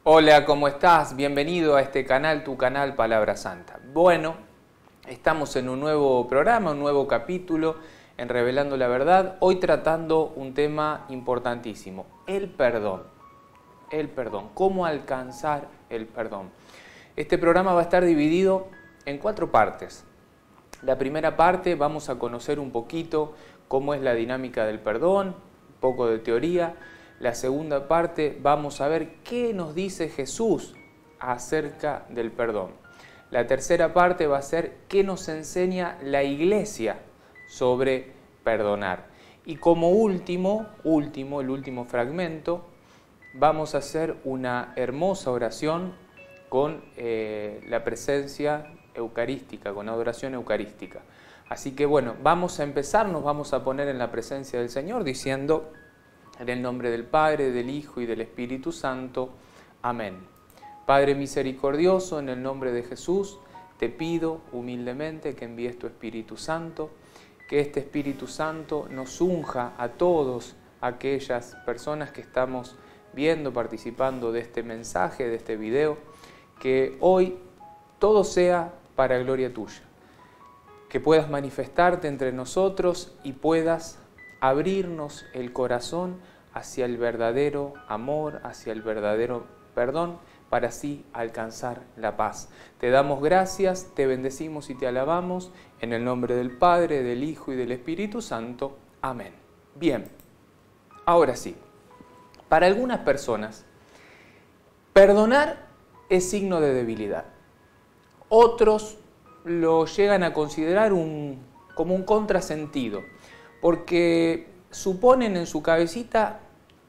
Hola, ¿cómo estás? Bienvenido a este canal, tu canal Palabra Santa. Bueno, estamos en un nuevo programa, un nuevo capítulo en Revelando la Verdad. Hoy tratando un tema importantísimo, el perdón. El perdón, cómo alcanzar el perdón. Este programa va a estar dividido en 4 partes. La primera parte vamos a conocer un poquito cómo es la dinámica del perdón, un poco de teoría. La segunda parte vamos a ver qué nos dice Jesús acerca del perdón. La tercera parte va a ser qué nos enseña la Iglesia sobre perdonar. Y como el último fragmento, vamos a hacer una hermosa oración con la presencia eucarística, con adoración eucarística. Así que bueno, vamos a empezar, nos vamos a poner en la presencia del Señor diciendo: en el nombre del Padre, del Hijo y del Espíritu Santo. Amén. Padre misericordioso, en el nombre de Jesús, te pido humildemente que envíes tu Espíritu Santo, que este Espíritu Santo nos unja a todos aquellas personas que estamos viendo, participando de este mensaje, de este video, que hoy todo sea para gloria tuya, que puedas manifestarte entre nosotros y puedas abrirnos el corazón hacia el verdadero amor, hacia el verdadero perdón, para así alcanzar la paz. Te damos gracias, te bendecimos y te alabamos, en el nombre del Padre, del Hijo y del Espíritu Santo. Amén. Bien, ahora sí, para algunas personas, perdonar es signo de debilidad. Otros lo llegan a considerar como un contrasentido, porque suponen en su cabecita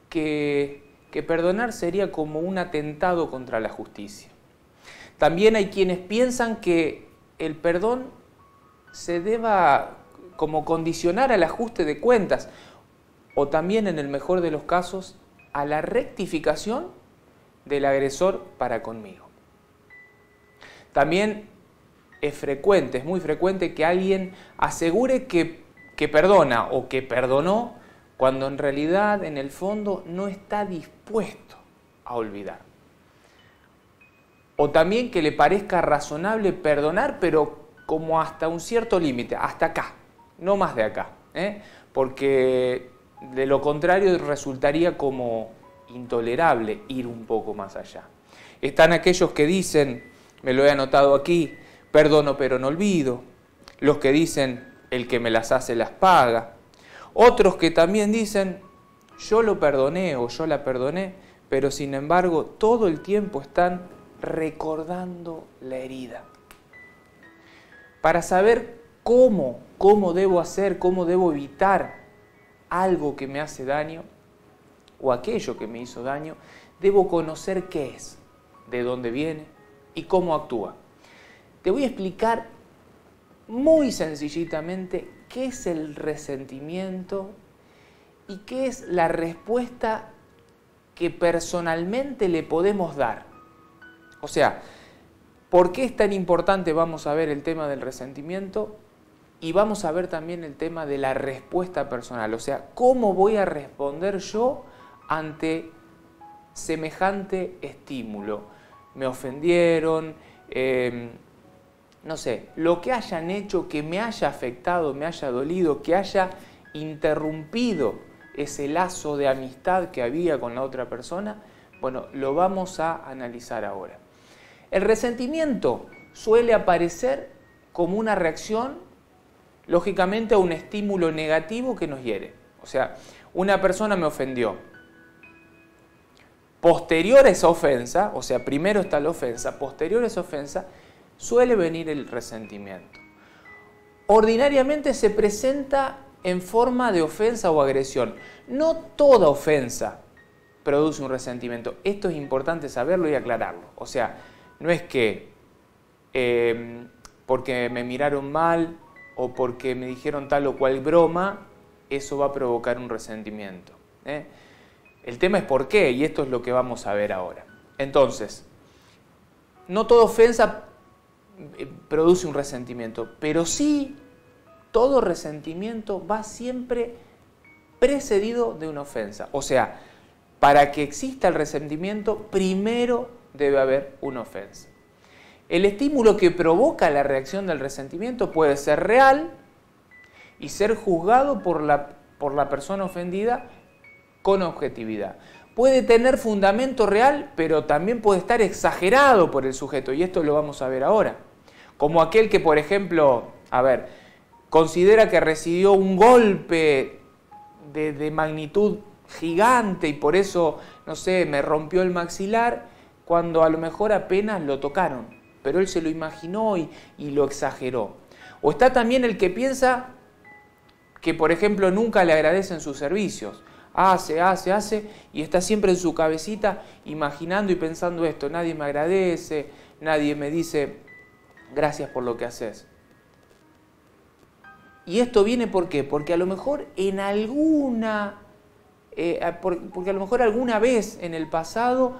que perdonar sería como un atentado contra la justicia. También hay quienes piensan que el perdón se deba como condicionar al ajuste de cuentas, o también, en el mejor de los casos, a la rectificación del agresor para conmigo. También es muy frecuente que alguien asegure que perdona o que perdonó cuando en realidad, en el fondo, no está dispuesto a olvidar. O también que le parezca razonable perdonar, pero como hasta un cierto límite, hasta acá, no más de acá, porque de lo contrario resultaría como intolerable ir un poco más allá. Están aquellos que dicen, me lo he anotado aquí, perdono pero no olvido. Los que dicen, el que me las hace las paga. Otros que también dicen, yo lo perdoné o yo la perdoné, pero sin embargo todo el tiempo están recordando la herida. Para saber cómo debo hacer, cómo debo evitar algo que me hace daño o aquello que me hizo daño, debo conocer qué es, de dónde viene y cómo actúa. Te voy a explicar muy sencillitamente qué es el resentimiento y qué es la respuesta que personalmente le podemos dar. O sea, ¿por qué es tan importante? Vamos a ver el tema del resentimiento y vamos a ver también el tema de la respuesta personal. O sea, ¿cómo voy a responder yo ante semejante estímulo? Me ofendieron, no sé, lo que hayan hecho que me haya afectado, me haya dolido, que haya interrumpido ese lazo de amistad que había con la otra persona, bueno, lo vamos a analizar ahora. El resentimiento suele aparecer como una reacción, lógicamente, a un estímulo negativo que nos hiere. O sea, una persona me ofendió. Posterior a esa ofensa, o sea, primero está la ofensa, posterior a esa ofensa, suele venir el resentimiento. Ordinariamente se presenta en forma de ofensa o agresión. No toda ofensa produce un resentimiento. Esto es importante saberlo y aclararlo. O sea, no es que porque me miraron mal o porque me dijeron tal o cual broma, eso va a provocar un resentimiento. El tema es por qué, y esto es lo que vamos a ver ahora. Entonces, no toda ofensa produce un resentimiento, pero sí todo resentimiento va siempre precedido de una ofensa. O sea, para que exista el resentimiento, primero debe haber una ofensa. El estímulo que provoca la reacción del resentimiento puede ser real y ser juzgado por la persona ofendida con objetividad. Puede tener fundamento real, pero también puede estar exagerado por el sujeto, y esto lo vamos a ver ahora. Como aquel que, por ejemplo, considera que recibió un golpe de magnitud gigante y por eso, no sé, me rompió el maxilar, cuando a lo mejor apenas lo tocaron, pero él se lo imaginó y lo exageró. O está también el que piensa que, por ejemplo, nunca le agradecen sus servicios. Hace, y está siempre en su cabecita imaginando y pensando esto: nadie me agradece, nadie me dice gracias por lo que haces. Y esto viene ¿por qué? Porque a lo mejor porque a lo mejor alguna vez en el pasado,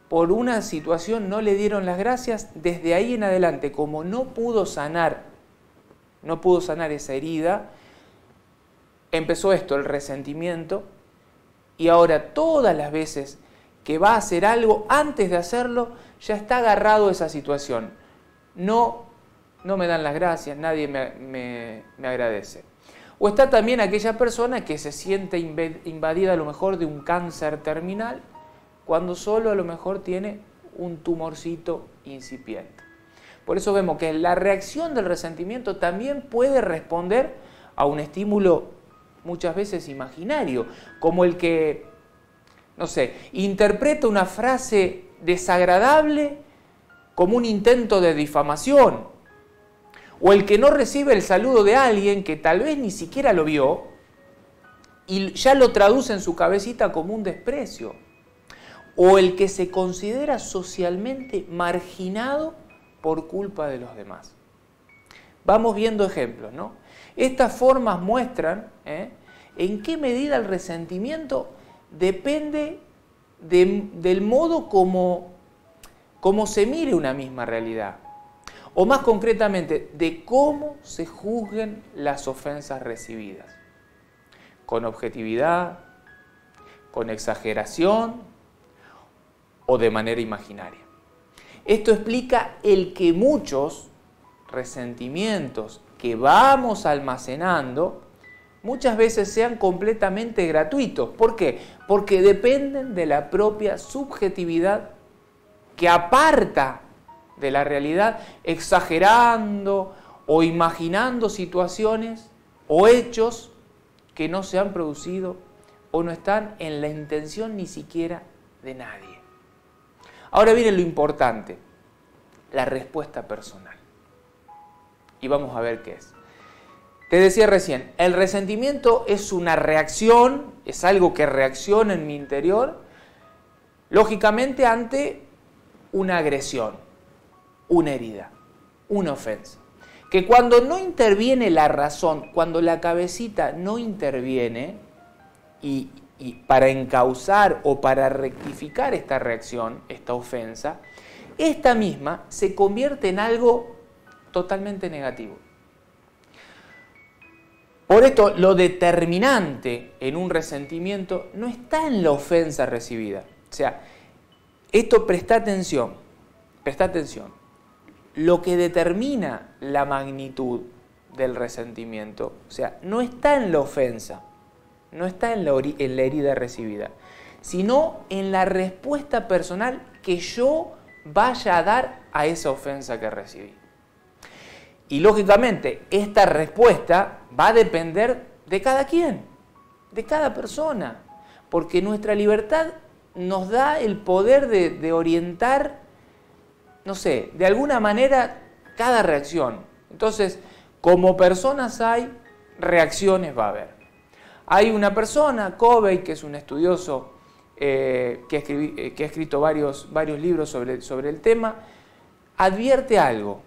por una situación, no le dieron las gracias. Desde ahí en adelante, como no pudo sanar esa herida, empezó el resentimiento. Y ahora todas las veces que va a hacer algo, antes de hacerlo, ya está agarrado a esa situación. No me dan las gracias, nadie me agradece. O está también aquella persona que se siente invadida a lo mejor de un cáncer terminal, cuando solo a lo mejor tiene un tumorcito incipiente. Por eso vemos que la reacción del resentimiento también puede responder a un estímulo muchas veces imaginario, como el que, no sé, interpreta una frase desagradable como un intento de difamación, o el que no recibe el saludo de alguien que tal vez ni siquiera lo vio y ya lo traduce en su cabecita como un desprecio, o el que se considera socialmente marginado por culpa de los demás. Vamos viendo ejemplos, ¿no? Estas formas muestran en qué medida el resentimiento depende del modo como se mire una misma realidad. O más concretamente, de cómo se juzguen las ofensas recibidas. Con objetividad, con exageración o de manera imaginaria. Esto explica el que muchos resentimientos que vamos almacenando muchas veces sean completamente gratuitos. ¿Por qué? Porque dependen de la propia subjetividad que aparta de la realidad, exagerando o imaginando situaciones o hechos que no se han producido o no están en la intención ni siquiera de nadie. Ahora viene lo importante, la respuesta personal. Y vamos a ver qué es. Te decía recién, el resentimiento es una reacción, es algo que reacciona en mi interior, lógicamente ante una agresión, una herida, una ofensa. Que cuando no interviene la razón, cuando la cabecita no interviene y para encauzar o para rectificar esta reacción, esta ofensa, esta misma se convierte en algo totalmente negativo. Por esto, lo determinante en un resentimiento no está en la ofensa recibida. O sea, esto presta atención. Lo que determina la magnitud del resentimiento, o sea, no está en la ofensa, no está en la herida recibida, sino en la respuesta personal que yo vaya a dar a esa ofensa que recibí. Y lógicamente, esta respuesta va a depender de cada quien, de cada persona, porque nuestra libertad nos da el poder de orientar, no sé, de alguna manera cada reacción. Entonces, como personas hay, reacciones va a haber. Hay una persona, Covey, que es un estudioso que ha escrito varios libros sobre el tema, advierte algo.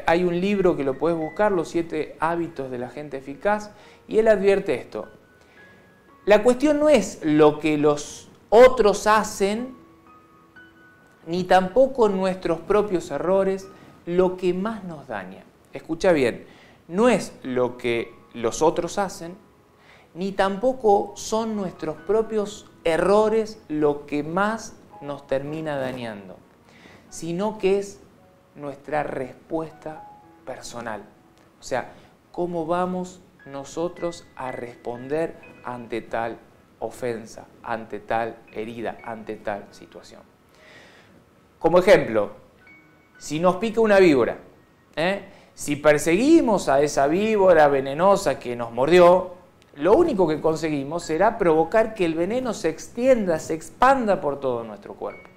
Hay un libro que lo puedes buscar, Los 7 hábitos de la gente eficaz, y él advierte esto. La cuestión no es lo que los otros hacen, ni tampoco nuestros propios errores, lo que más nos daña. Escucha bien, no es lo que los otros hacen, ni tampoco son nuestros propios errores lo que más nos termina dañando, sino que es nuestra respuesta personal. O sea, cómo vamos nosotros a responder ante tal ofensa, ante tal herida, ante tal situación. Como ejemplo, si nos pica una víbora, si perseguimos a esa víbora venenosa que nos mordió, lo único que conseguimos será provocar que el veneno se extienda, se expanda por todo nuestro cuerpo.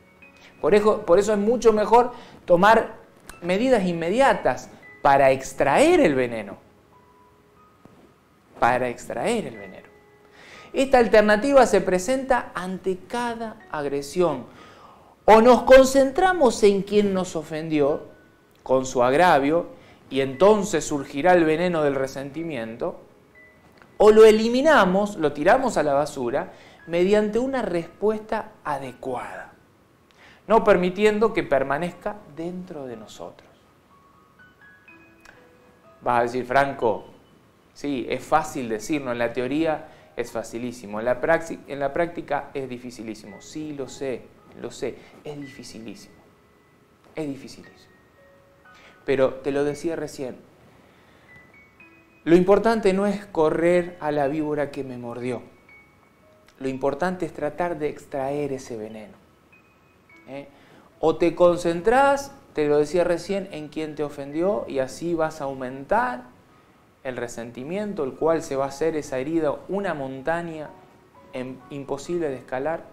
Por eso es mucho mejor tomar medidas inmediatas para extraer el veneno. Para extraer el veneno. Esta alternativa se presenta ante cada agresión. O nos concentramos en quien nos ofendió con su agravio y entonces surgirá el veneno del resentimiento, o lo eliminamos, lo tiramos a la basura mediante una respuesta adecuada, no permitiendo que permanezca dentro de nosotros. Vas a decir, Franco, sí, es fácil decirlo, en la teoría es facilísimo, en la práctica es dificilísimo. Sí, lo sé, es dificilísimo, Pero te lo decía recién, lo importante no es correr a la víbora que me mordió, lo importante es tratar de extraer ese veneno. O te concentrás, te lo decía recién, en quien te ofendió y así vas a aumentar el resentimiento, el cual se va a hacer esa herida una montaña imposible de escalar.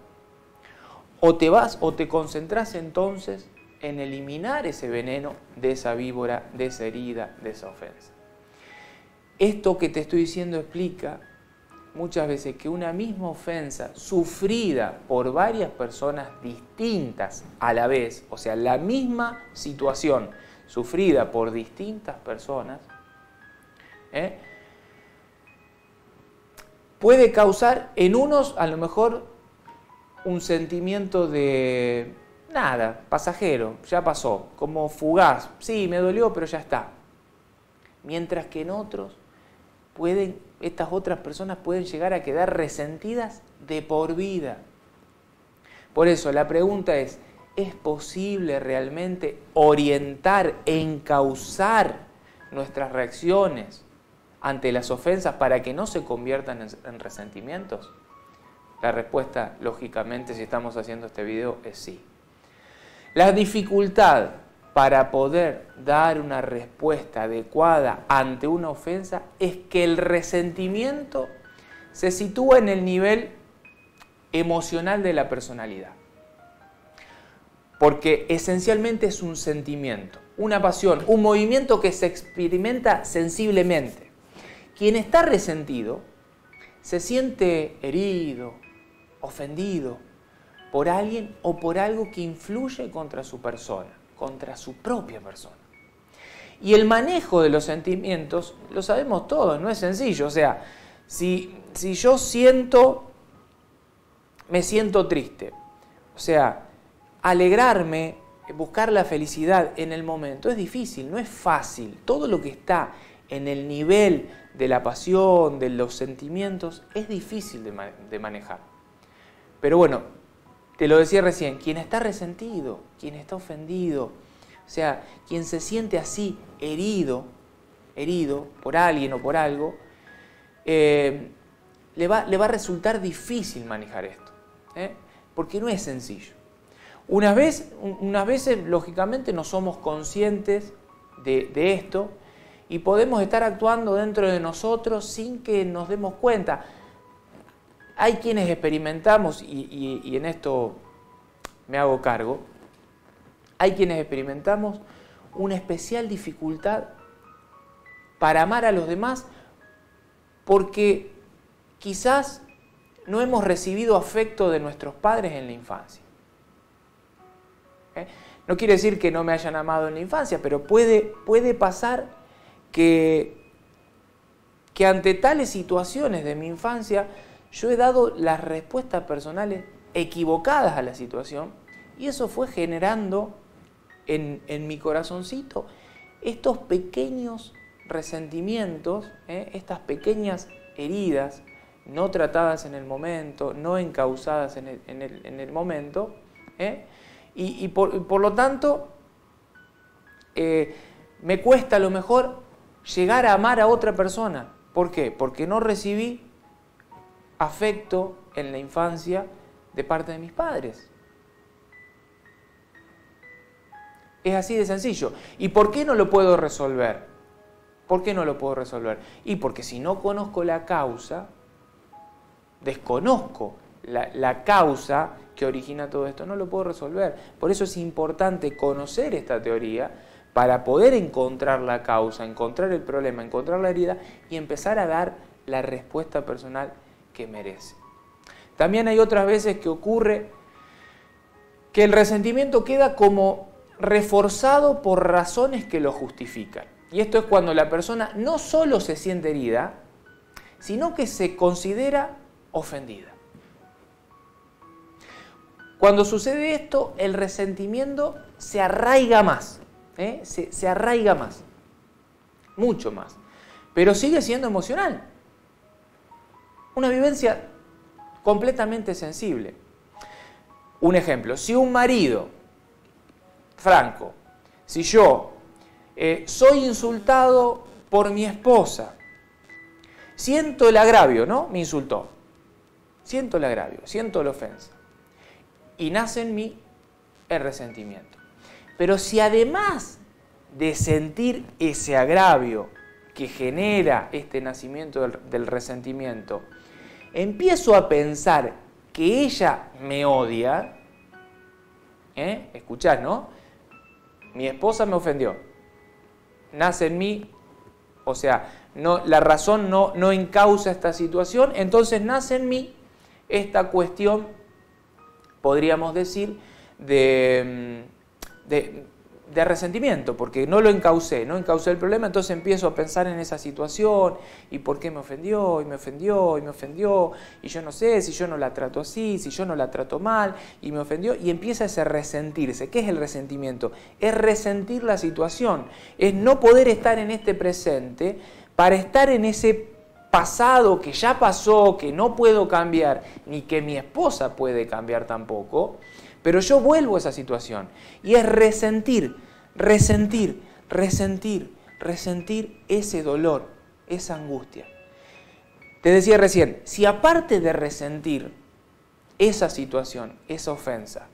O te concentrás entonces en eliminar ese veneno de esa víbora, de esa herida, de esa ofensa. Esto que te estoy diciendo explica muchas veces que una misma ofensa sufrida por varias personas distintas a la vez, o sea, la misma situación sufrida por distintas personas, puede causar en unos a lo mejor un sentimiento de nada, pasajero, ya pasó, como fugaz, sí, me dolió, pero ya está. Mientras que en otros estas otras personas pueden llegar a quedar resentidas de por vida. Por eso la pregunta ¿es posible realmente orientar, encauzar nuestras reacciones ante las ofensas para que no se conviertan en resentimientos? La respuesta, lógicamente, si estamos haciendo este video, es sí. La dificultad para poder dar una respuesta adecuada ante una ofensa es que el resentimiento se sitúa en el nivel emocional de la personalidad. Porque esencialmente es un sentimiento, una pasión, un movimiento que se experimenta sensiblemente. Quien está resentido se siente herido, ofendido por alguien o por algo que influye contra su persona, contra su propia persona. Y el manejo de los sentimientos, lo sabemos todos, no es sencillo. O sea, si yo me siento triste, o sea, alegrarme, buscar la felicidad en el momento es difícil, no es fácil. Todo lo que está en el nivel de la pasión, de los sentimientos, es difícil de manejar. Pero bueno, te lo decía recién, quien está resentido, quien está ofendido, o sea, quien se siente así herido por alguien o por algo, le va a resultar difícil manejar esto, porque no es sencillo. Unas veces, lógicamente, no somos conscientes de esto y podemos estar actuando dentro de nosotros sin que nos demos cuenta. Hay quienes experimentamos, y en esto me hago cargo, hay quienes experimentamos una especial dificultad para amar a los demás porque quizás no hemos recibido afecto de nuestros padres en la infancia. No quiere decir que no me hayan amado en la infancia, pero puede pasar que ante tales situaciones de mi infancia yo he dado las respuestas personales equivocadas a la situación y eso fue generando en mi corazoncito estos pequeños resentimientos, estas pequeñas heridas no tratadas en el momento, no encauzadas en el momento, y por lo tanto me cuesta a lo mejor llegar a amar a otra persona. ¿Por qué? Porque no recibí afecto en la infancia de parte de mis padres. Es así de sencillo. ¿Y por qué no lo puedo resolver? ¿Por qué no lo puedo resolver? Y porque si no conozco la causa, desconozco la causa que origina todo esto, no lo puedo resolver. Por eso es importante conocer esta teoría para poder encontrar la causa, encontrar el problema, encontrar la herida y empezar a dar la respuesta personal que merece. También hay otras veces que ocurre que el resentimiento queda como reforzado por razones que lo justifican. Y esto es cuando la persona no solo se siente herida, sino que se considera ofendida. Cuando sucede esto, el resentimiento se arraiga más, se arraiga más, mucho más, pero sigue siendo emocional. Una vivencia completamente sensible. Un ejemplo, si un marido, Franco, si yo soy insultado por mi esposa, siento el agravio, ¿no? Me insultó. Siento el agravio, siento la ofensa. Y nace en mí el resentimiento. Pero si además de sentir ese agravio que genera este nacimiento del resentimiento, empiezo a pensar que ella me odia, escuchás, ¿no? Mi esposa me ofendió. Nace en mí, o sea, la razón no encausa esta situación, entonces nace en mí esta cuestión, podríamos decir, de resentimiento, porque no encaucé el problema, entonces empiezo a pensar en esa situación, y por qué me ofendió, y me ofendió, y me ofendió, y yo no sé si yo no la trato así, si yo no la trato mal, y me ofendió, y empieza ese resentirse. ¿Qué es el resentimiento? Es resentir la situación, es no poder estar en este presente para estar en ese pasado que ya pasó, que no puedo cambiar, ni que mi esposa puede cambiar tampoco, pero yo vuelvo a esa situación. Y es resentir ese dolor, esa angustia. Te decía recién, si aparte de resentir esa situación, esa ofensa,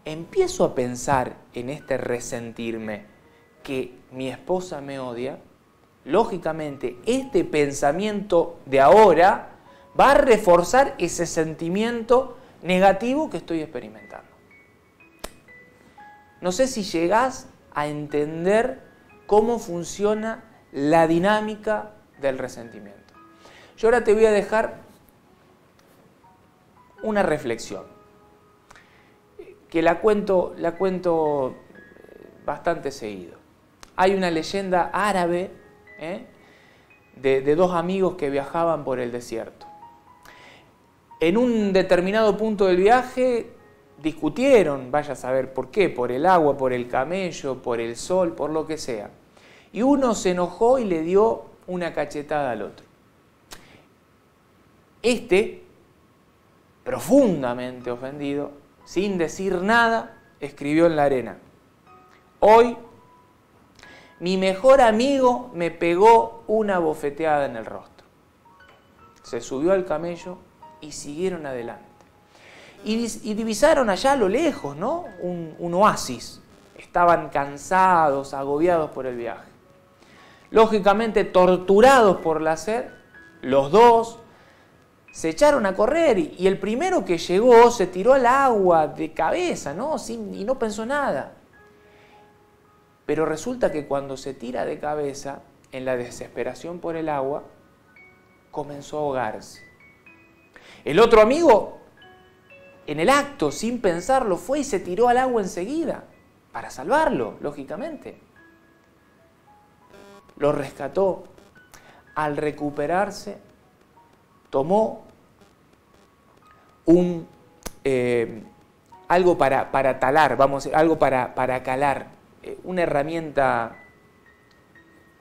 empiezo a pensar en este resentirme que mi esposa me odia, lógicamente este pensamiento de ahora va a reforzar ese sentimiento negativo que estoy experimentando. No sé si llegás a entender cómo funciona la dinámica del resentimiento. Yo ahora te voy a dejar una reflexión, que la cuento bastante seguido. Hay una leyenda árabe de dos amigos que viajaban por el desierto. En un determinado punto del viaje discutieron, vaya a saber por qué, por el agua, por el camello, por el sol, por lo que sea. Y uno se enojó y le dio una cachetada al otro. Este, profundamente ofendido, sin decir nada, escribió en la arena: hoy mi mejor amigo me pegó una bofeteada en el rostro. Se subió al camello y siguieron adelante. Y divisaron allá a lo lejos, ¿no? Un oasis. Estaban cansados, agobiados por el viaje. Lógicamente, torturados por la sed, los dos se echaron a correr y el primero que llegó se tiró al agua de cabeza, ¿no? Y no pensó nada. Pero resulta que cuando se tira de cabeza, en la desesperación por el agua, comenzó a ahogarse. El otro amigo, en el acto, sin pensarlo, fue y se tiró al agua enseguida, para salvarlo, lógicamente. Lo rescató. Al recuperarse, tomó algo para talar, algo para calar, una herramienta,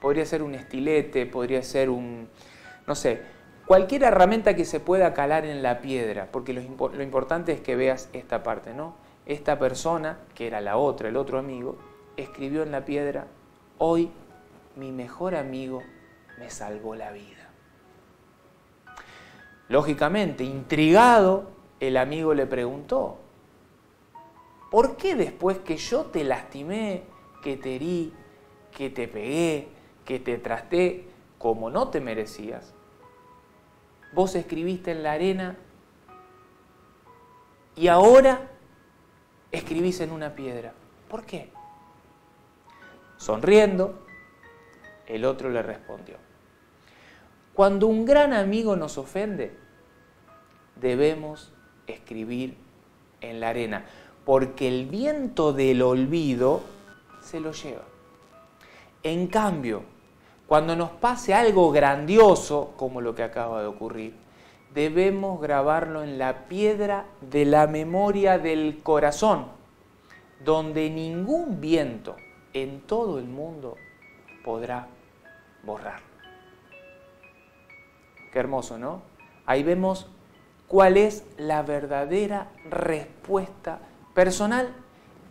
podría ser un estilete, podría ser no sé, Cualquier herramienta que se pueda calar en la piedra, porque lo importante es que veas esta parte, ¿no? Esta persona, que era la otra, el otro amigo, escribió en la piedra: hoy mi mejor amigo me salvó la vida. Lógicamente, intrigado, el amigo le preguntó: ¿por qué después que yo te lastimé, que te herí, que te pegué, que te traté como no te merecías, vos escribiste en la arena y ahora escribís en una piedra? ¿Por qué? Sonriendo, el otro le respondió: cuando un gran amigo nos ofende, debemos escribir en la arena, porque el viento del olvido se lo lleva. En cambio, cuando nos pase algo grandioso, como lo que acaba de ocurrir, debemos grabarlo en la piedra de la memoria del corazón, donde ningún viento en todo el mundo podrá borrarlo. Qué hermoso, ¿no? Ahí vemos cuál es la verdadera respuesta personal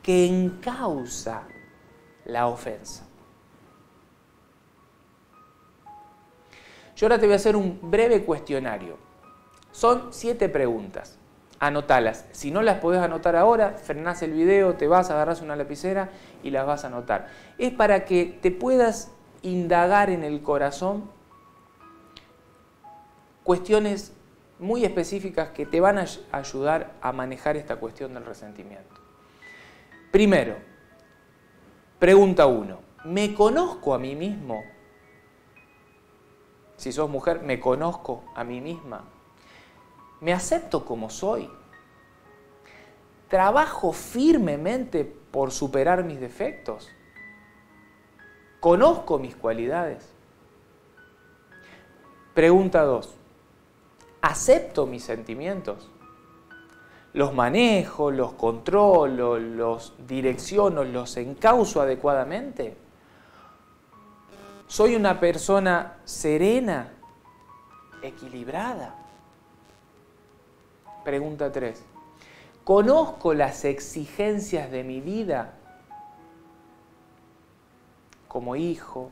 que encausa la ofensa. Yo ahora te voy a hacer un breve cuestionario. Son 7 preguntas. Anotalas. Si no las podés anotar ahora, frenás el video, te vas, agarrás una lapicera y las vas a anotar. Es para que te puedas indagar en el corazón cuestiones muy específicas que te van a ayudar a manejar esta cuestión del resentimiento. Primero, pregunta 1. ¿Me conozco a mí mismo? Si sos mujer, ¿me conozco a mí misma? ¿Me acepto como soy? ¿Trabajo firmemente por superar mis defectos? ¿Conozco mis cualidades? Pregunta 2. ¿Acepto mis sentimientos? ¿Los manejo, los controlo, los direcciono, los encauzo adecuadamente? ¿Soy una persona serena, equilibrada? Pregunta 3. ¿Conozco las exigencias de mi vida como hijo,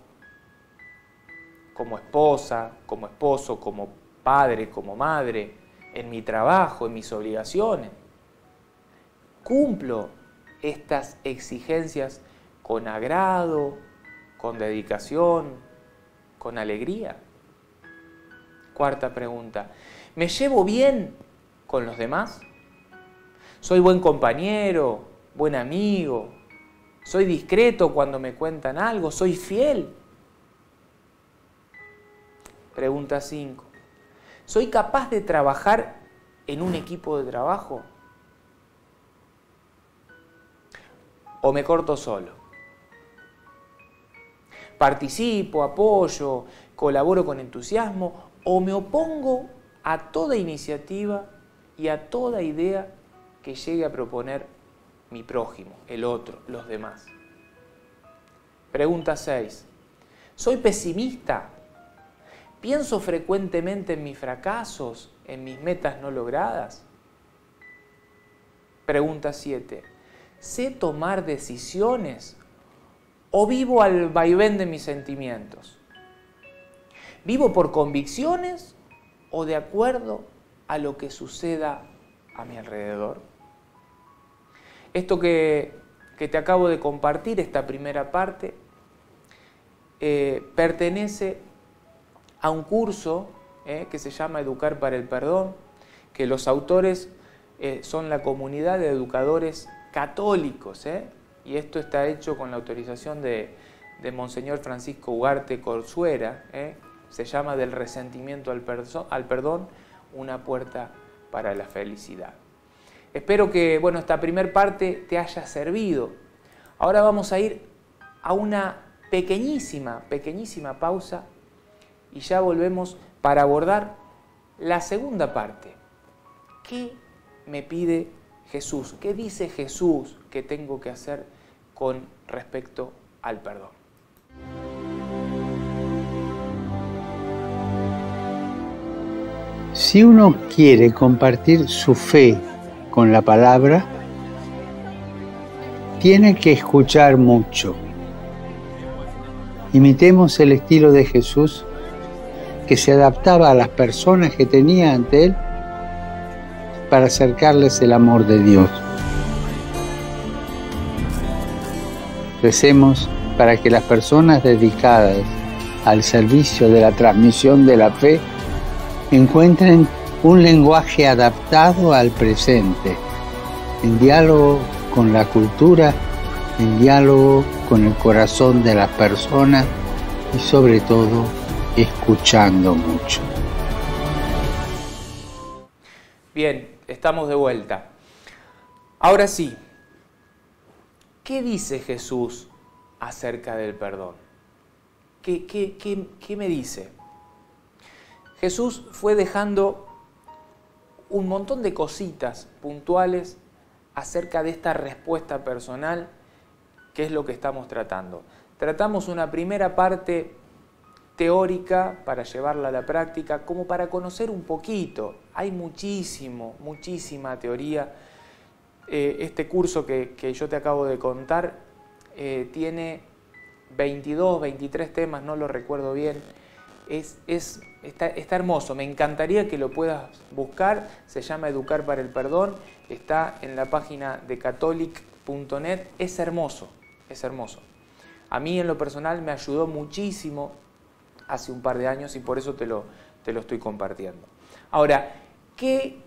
como esposa, como esposo, como padre, como madre, en mi trabajo, en mis obligaciones? ¿Cumplo estas exigencias con agrado, con dedicación, con alegría? Cuarta pregunta. ¿Me llevo bien con los demás? ¿Soy buen compañero, buen amigo? ¿Soy discreto cuando me cuentan algo? ¿Soy fiel? Pregunta 5. ¿Soy capaz de trabajar en un equipo de trabajo? ¿O me corto solo? ¿Participo, apoyo, colaboro con entusiasmo o me opongo a toda iniciativa y a toda idea que llegue a proponer mi prójimo, el otro, los demás? Pregunta 6. ¿Soy pesimista? ¿Pienso frecuentemente en mis fracasos, en mis metas no logradas? Pregunta 7. ¿Sé tomar decisiones o vivo al vaivén de mis sentimientos? ¿Vivo por convicciones o de acuerdo a lo que suceda a mi alrededor? Esto que te acabo de compartir, esta primera parte, pertenece a un curso que se llama Educar para el Perdón, que los autores son la comunidad de educadores católicos, y esto está hecho con la autorización de Monseñor Francisco Ugarte Corzuera, se llama Del resentimiento al perdón, una puerta para la felicidad. Espero que esta primera parte te haya servido. Ahora vamos a ir a una pequeñísima pausa y ya volvemos para abordar la segunda parte. ¿Qué me pide Jesús? ¿Qué dice Jesús que tengo que hacer con respecto al perdón? Si uno quiere compartir su fe con la palabra, tiene que escuchar mucho. Imitemos el estilo de Jesús, que se adaptaba a las personas que tenía ante él para acercarles el amor de Dios. Recemos para que las personas dedicadas al servicio de la transmisión de la fe encuentren un lenguaje adaptado al presente, en diálogo con la cultura, en diálogo con el corazón de las personas y sobre todo escuchando mucho. Bien, estamos de vuelta. Ahora sí, ¿qué dice Jesús acerca del perdón? ¿Qué me dice? Jesús fue dejando un montón de cositas puntuales acerca de esta respuesta personal, que es lo que estamos tratando. Tratamos una primera parte teórica para llevarla a la práctica, como para conocer un poquito. Hay muchísima teoría. Este curso que yo te acabo de contar tiene 22, 23 temas, no lo recuerdo bien. Está hermoso, me encantaría que lo puedas buscar. Se llama Educar para el Perdón, está en la página de catholic.net. Es hermoso. A mí en lo personal me ayudó muchísimo hace un par de años y por eso te lo estoy compartiendo. Ahora, ¿qué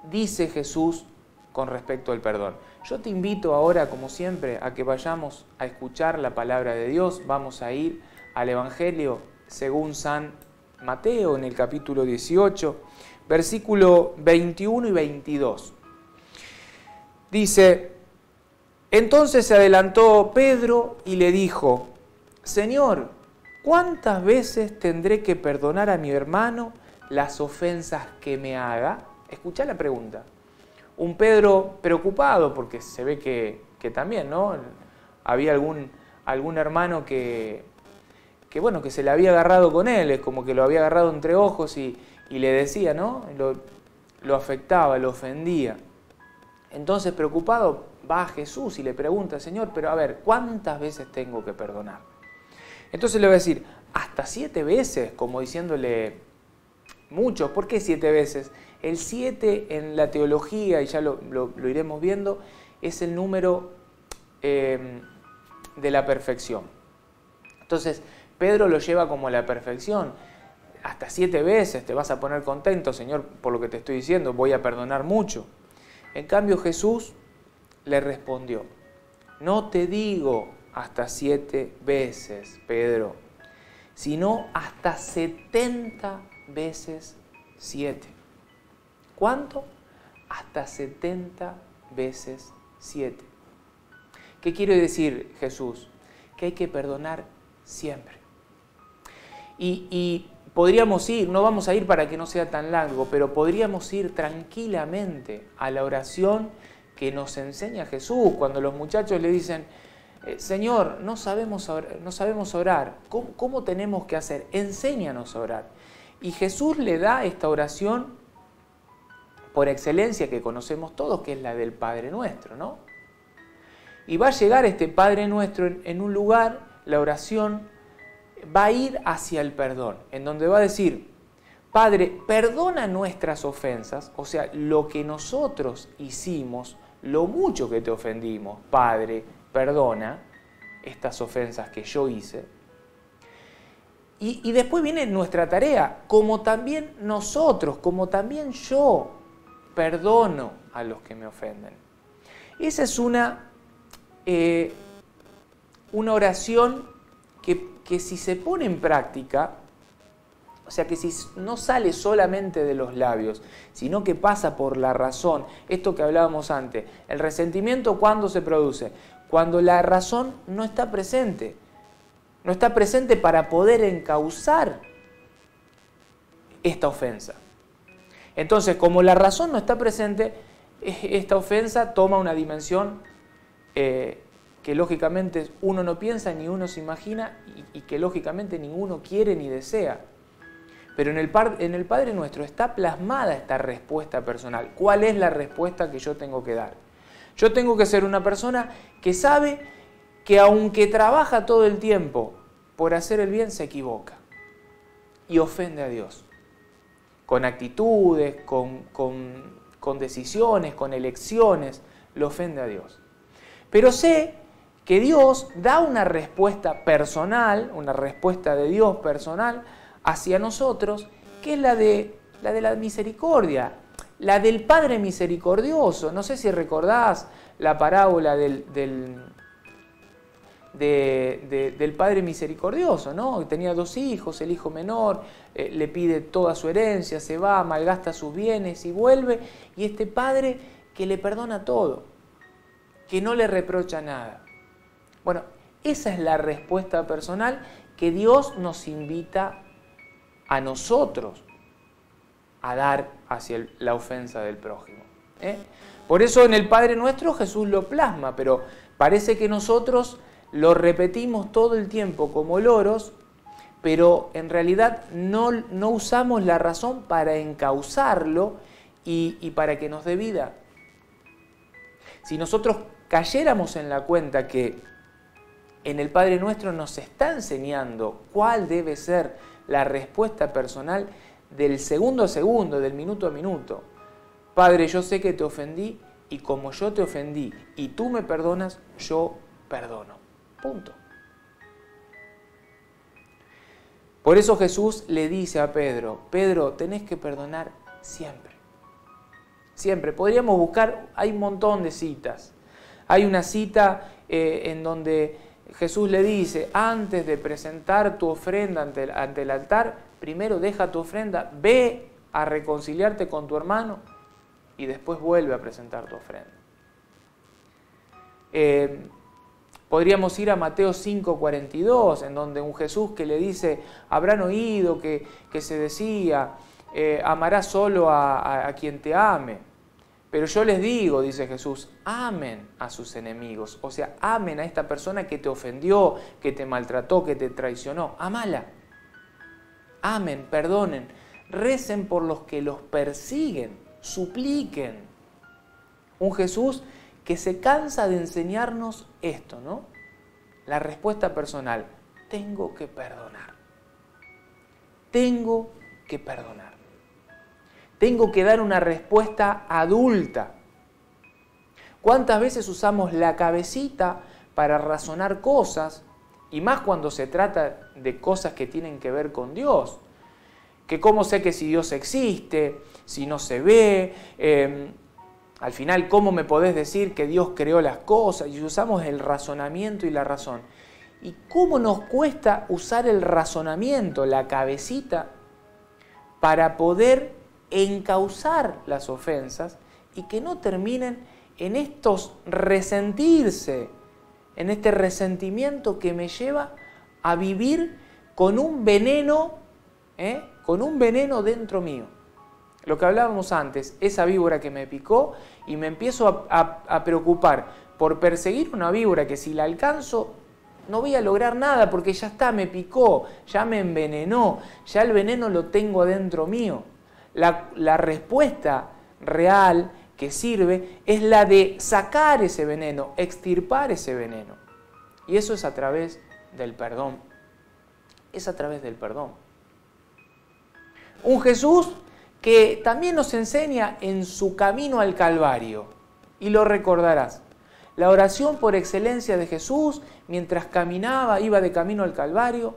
dice Jesús con respecto al perdón? Yo te invito ahora, como siempre, a que vayamos a escuchar la palabra de Dios. Vamos a ir al Evangelio según San Mateo, en el capítulo 18, versículo 21 y 22. Dice: entonces se adelantó Pedro y le dijo: Señor, ¿cuántas veces tendré que perdonar a mi hermano las ofensas que me haga? Escuchá la pregunta. Un Pedro preocupado, porque se ve que también, ¿no? Había algún hermano que se le había agarrado con él, es como que lo había agarrado entre ojos y le decía, ¿no? Lo afectaba, lo ofendía. Entonces, preocupado, va a Jesús y le pregunta: Señor, pero a ver, ¿cuántas veces tengo que perdonar? Entonces le va a decir: hasta 7 veces, como diciéndole mucho. ¿Por qué 7 veces? El 7 en la teología, y ya lo iremos viendo, es el número de la perfección. Entonces, Pedro lo lleva como la perfección. Hasta 7 veces te vas a poner contento, Señor, por lo que te estoy diciendo, voy a perdonar mucho. En cambio, Jesús le respondió: no te digo hasta 7 veces, Pedro, sino hasta 70 veces 7. ¿Cuánto? Hasta 70 veces 7. ¿Qué quiere decir Jesús? Que hay que perdonar siempre. Y podríamos ir, no vamos a ir para que no sea tan largo, pero podríamos ir tranquilamente a la oración que nos enseña Jesús, cuando los muchachos le dicen: Señor, no sabemos orar. ¿Cómo tenemos que hacer? Enséñanos a orar. Y Jesús le da esta oración por excelencia que conocemos todos, que es la del Padre Nuestro, ¿no? Y va a llegar este Padre Nuestro en un lugar, la oración va a ir hacia el perdón, en donde va a decir: Padre, perdona nuestras ofensas, o sea, lo que nosotros hicimos, lo mucho que te ofendimos, Padre, perdona estas ofensas que yo hice. Y después viene nuestra tarea, como también nosotros, como también yo perdono a los que me ofenden. Esa es una oración que si se pone en práctica, o sea que si no sale solamente de los labios, sino que pasa por la razón, esto que hablábamos antes, el resentimiento, ¿cuándo se produce? Cuando la razón no está presente para poder encauzar esta ofensa. Entonces, como la razón no está presente, esta ofensa toma una dimensión que lógicamente uno no piensa ni uno se imagina y que lógicamente ninguno quiere ni desea. Pero en el Padre Nuestro está plasmada esta respuesta personal. ¿Cuál es la respuesta que yo tengo que dar? Yo tengo que ser una persona que sabe que aunque trabaja todo el tiempo por hacer el bien, se equivoca y ofende a Dios. Con actitudes, con decisiones, con elecciones, lo ofende a Dios. Pero sé que Dios da una respuesta personal, una respuesta de Dios personal hacia nosotros, que es la de la misericordia, la del Padre misericordioso. No sé si recordás la parábola del Padre misericordioso, ¿no? Tenía 2 hijos, el hijo menor le pide toda su herencia, se va, malgasta sus bienes y vuelve, y este padre que le perdona todo, que no le reprocha nada. Bueno, esa es la respuesta personal que Dios nos invita a nosotros a dar hacia la ofensa del prójimo. Por eso en el Padre Nuestro Jesús lo plasma, pero parece que nosotros lo repetimos todo el tiempo como loros, pero en realidad no usamos la razón para encauzarlo y para que nos dé vida. Si nosotros cayéramos en la cuenta que en el Padre Nuestro nos está enseñando cuál debe ser la respuesta personal del segundo a segundo, del minuto a minuto. Padre, yo sé que te ofendí y como yo te ofendí y tú me perdonas, yo perdono. Punto. Por eso Jesús le dice a Pedro, Pedro, tenés que perdonar siempre. Siempre. Podríamos buscar, hay un montón de citas. Hay una cita en donde Jesús le dice, antes de presentar tu ofrenda ante el altar, primero deja tu ofrenda, ve a reconciliarte con tu hermano y después vuelve a presentar tu ofrenda. Podríamos ir a Mateo 5:42, en donde un Jesús que le dice, habrán oído que se decía, amarás solo a quien te ame. Pero yo les digo, dice Jesús, amen a sus enemigos. O sea, amen a esta persona que te ofendió, que te maltrató, que te traicionó. Amala. Amen, perdonen. Recen por los que los persiguen. Supliquen. Un Jesús que se cansa de enseñarnos esto, ¿no? La respuesta personal. Tengo que perdonar. Tengo que perdonar. Tengo que dar una respuesta adulta. ¿Cuántas veces usamos la cabecita para razonar cosas? Y más cuando se trata de cosas que tienen que ver con Dios. Que cómo sé que si Dios existe, si no se ve, al final cómo me podés decir que Dios creó las cosas. Y usamos el razonamiento y la razón. ¿Y cómo nos cuesta usar el razonamiento, la cabecita, para poder encauzar las ofensas y que no terminen en estos resentirse, en este resentimiento que me lleva a vivir con un veneno dentro mío? Lo que hablábamos antes, esa víbora que me picó y me empiezo a preocupar por perseguir una víbora que si la alcanzo no voy a lograr nada porque ya está, me picó, ya me envenenó, ya el veneno lo tengo adentro mío. La respuesta real que sirve es la de sacar ese veneno, extirpar ese veneno. Y eso es a través del perdón. Es a través del perdón. Un Jesús que también nos enseña en su camino al Calvario. Y lo recordarás. La oración por excelencia de Jesús, mientras caminaba, iba de camino al Calvario,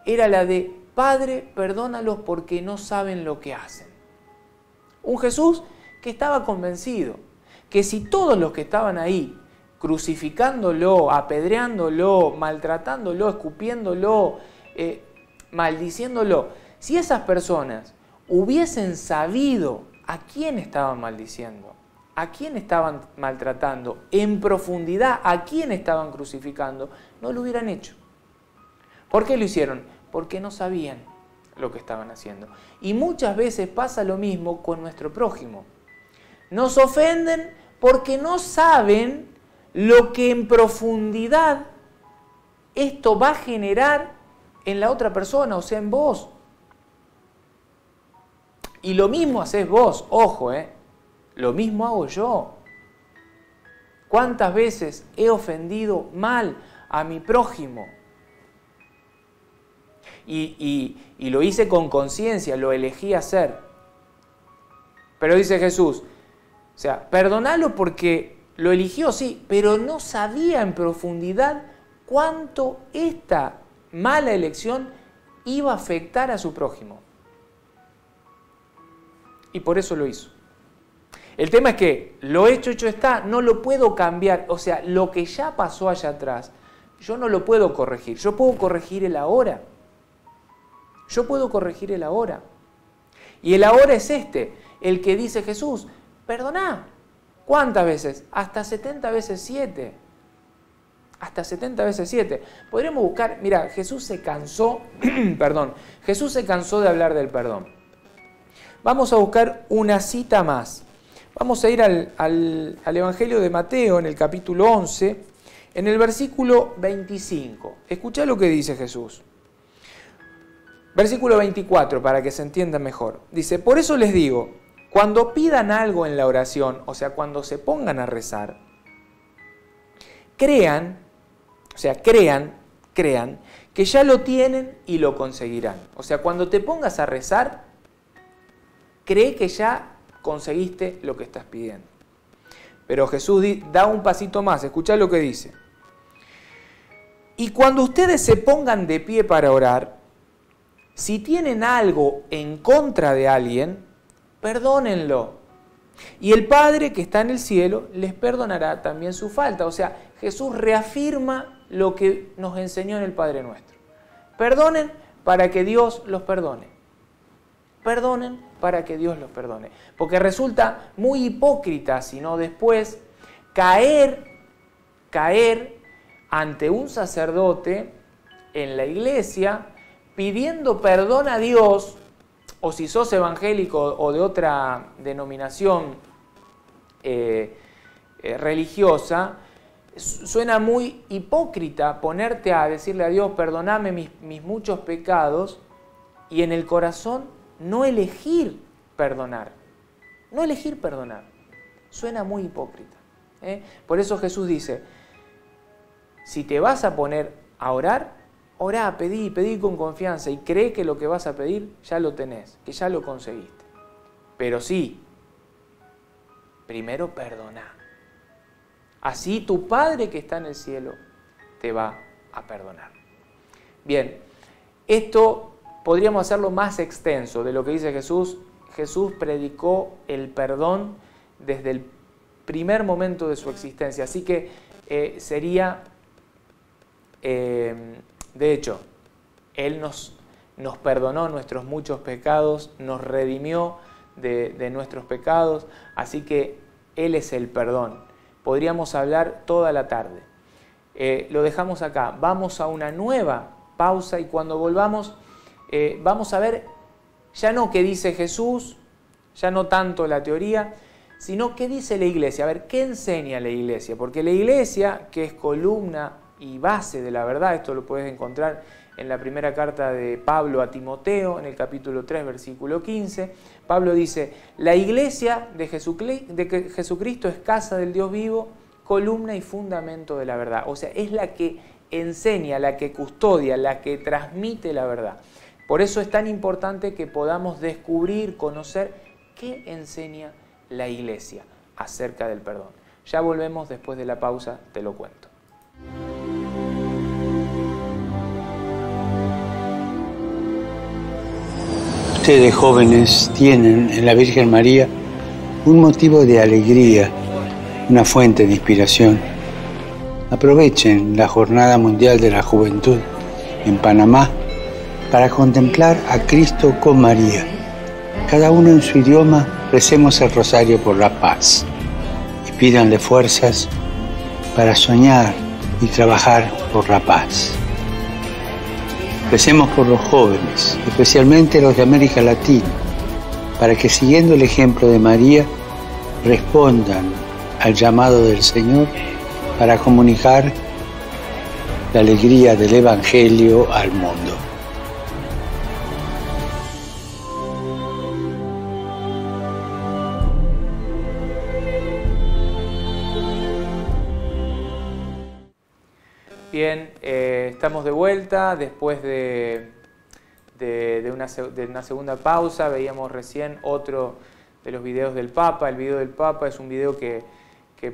era la de Padre, perdónalos porque no saben lo que hacen. Un Jesús que estaba convencido que si todos los que estaban ahí, crucificándolo, apedreándolo, maltratándolo, escupiéndolo, maldiciéndolo, si esas personas hubiesen sabido a quién estaban maldiciendo, a quién estaban maltratando, en profundidad a quién estaban crucificando, no lo hubieran hecho. ¿Por qué lo hicieron? Porque no sabían lo que estaban haciendo. Y muchas veces pasa lo mismo con nuestro prójimo. Nos ofenden porque no saben lo que en profundidad esto va a generar en la otra persona, o sea, en vos. Y lo mismo haces vos, ojo, lo mismo hago yo. ¿Cuántas veces he ofendido mal a mi prójimo? Y lo hice con conciencia, lo elegí hacer. Pero dice Jesús, o sea, perdonalo porque lo eligió, sí, pero no sabía en profundidad cuánto esta mala elección iba a afectar a su prójimo. Y por eso lo hizo. El tema es que lo hecho está, no lo puedo cambiar. O sea, lo que ya pasó allá atrás, yo no lo puedo corregir. Yo puedo corregir el ahora. Yo puedo corregir el ahora. Y el ahora es el que dice Jesús, perdoná. ¿Cuántas veces? Hasta 70 veces 7. Hasta 70 veces 7. Podríamos buscar, mira, Jesús se cansó, Jesús se cansó de hablar del perdón. Vamos a buscar una cita más. Vamos a ir al Evangelio de Mateo, en el capítulo 11, en el versículo 25. Escuchá lo que dice Jesús. Versículo 24, para que se entienda mejor. Dice, por eso les digo, cuando pidan algo en la oración, o sea, cuando se pongan a rezar, crean que ya lo tienen y lo conseguirán. O sea, cuando te pongas a rezar, cree que ya conseguiste lo que estás pidiendo. Pero Jesús da un pasito más, escuchá lo que dice. Y cuando ustedes se pongan de pie para orar, si tienen algo en contra de alguien, perdónenlo. Y el Padre que está en el cielo les perdonará también su falta. O sea, Jesús reafirma lo que nos enseñó en el Padre Nuestro. Perdonen para que Dios los perdone. Perdonen para que Dios los perdone. Porque resulta muy hipócrita, si no después, caer ante un sacerdote en la iglesia pidiendo perdón a Dios, o si sos evangélico o de otra denominación religiosa, suena muy hipócrita ponerte a decirle a Dios, perdoname mis muchos pecados, y en el corazón no elegir perdonar. No elegir perdonar. Suena muy hipócrita. Por eso Jesús dice, si te vas a poner a orar, orá, pedí con confianza y cree que lo que vas a pedir ya lo tenés, que ya lo conseguiste. Pero sí, primero perdoná. Así tu Padre que está en el cielo te va a perdonar. Bien, esto podríamos hacerlo más extenso de lo que dice Jesús. Jesús predicó el perdón desde el primer momento de su existencia. Así que sería... de hecho, Él nos perdonó nuestros muchos pecados, nos redimió de nuestros pecados, así que Él es el perdón. Podríamos hablar toda la tarde. Lo dejamos acá. Vamos a una nueva pausa y cuando volvamos vamos a ver ya no qué dice Jesús, ya no tanto la teoría, sino qué dice la Iglesia. A ver, ¿qué enseña la Iglesia? Porque la Iglesia, que es columna y base de la verdad, esto lo puedes encontrar en la primera carta de Pablo a Timoteo, en el capítulo 3, versículo 15, Pablo dice, la Iglesia de Jesucristo es casa del Dios vivo, columna y fundamento de la verdad. O sea, es la que enseña, la que custodia, la que transmite la verdad. Por eso es tan importante que podamos descubrir, conocer qué enseña la Iglesia acerca del perdón. Ya volvemos después de la pausa, te lo cuento. Ustedes jóvenes tienen en la Virgen María un motivo de alegría, una fuente de inspiración. Aprovechen la Jornada Mundial de la Juventud en Panamá para contemplar a Cristo con María. Cada uno en su idioma recemos el rosario por la paz y pídanle fuerzas para soñar y trabajar por la paz. Recemos por los jóvenes, especialmente los de América Latina, para que siguiendo el ejemplo de María respondan al llamado del Señor para comunicar la alegría del Evangelio al mundo. Bien, estamos de vuelta después de una segunda pausa. Veíamos recién otro de los videos del Papa. El video del Papa es un video que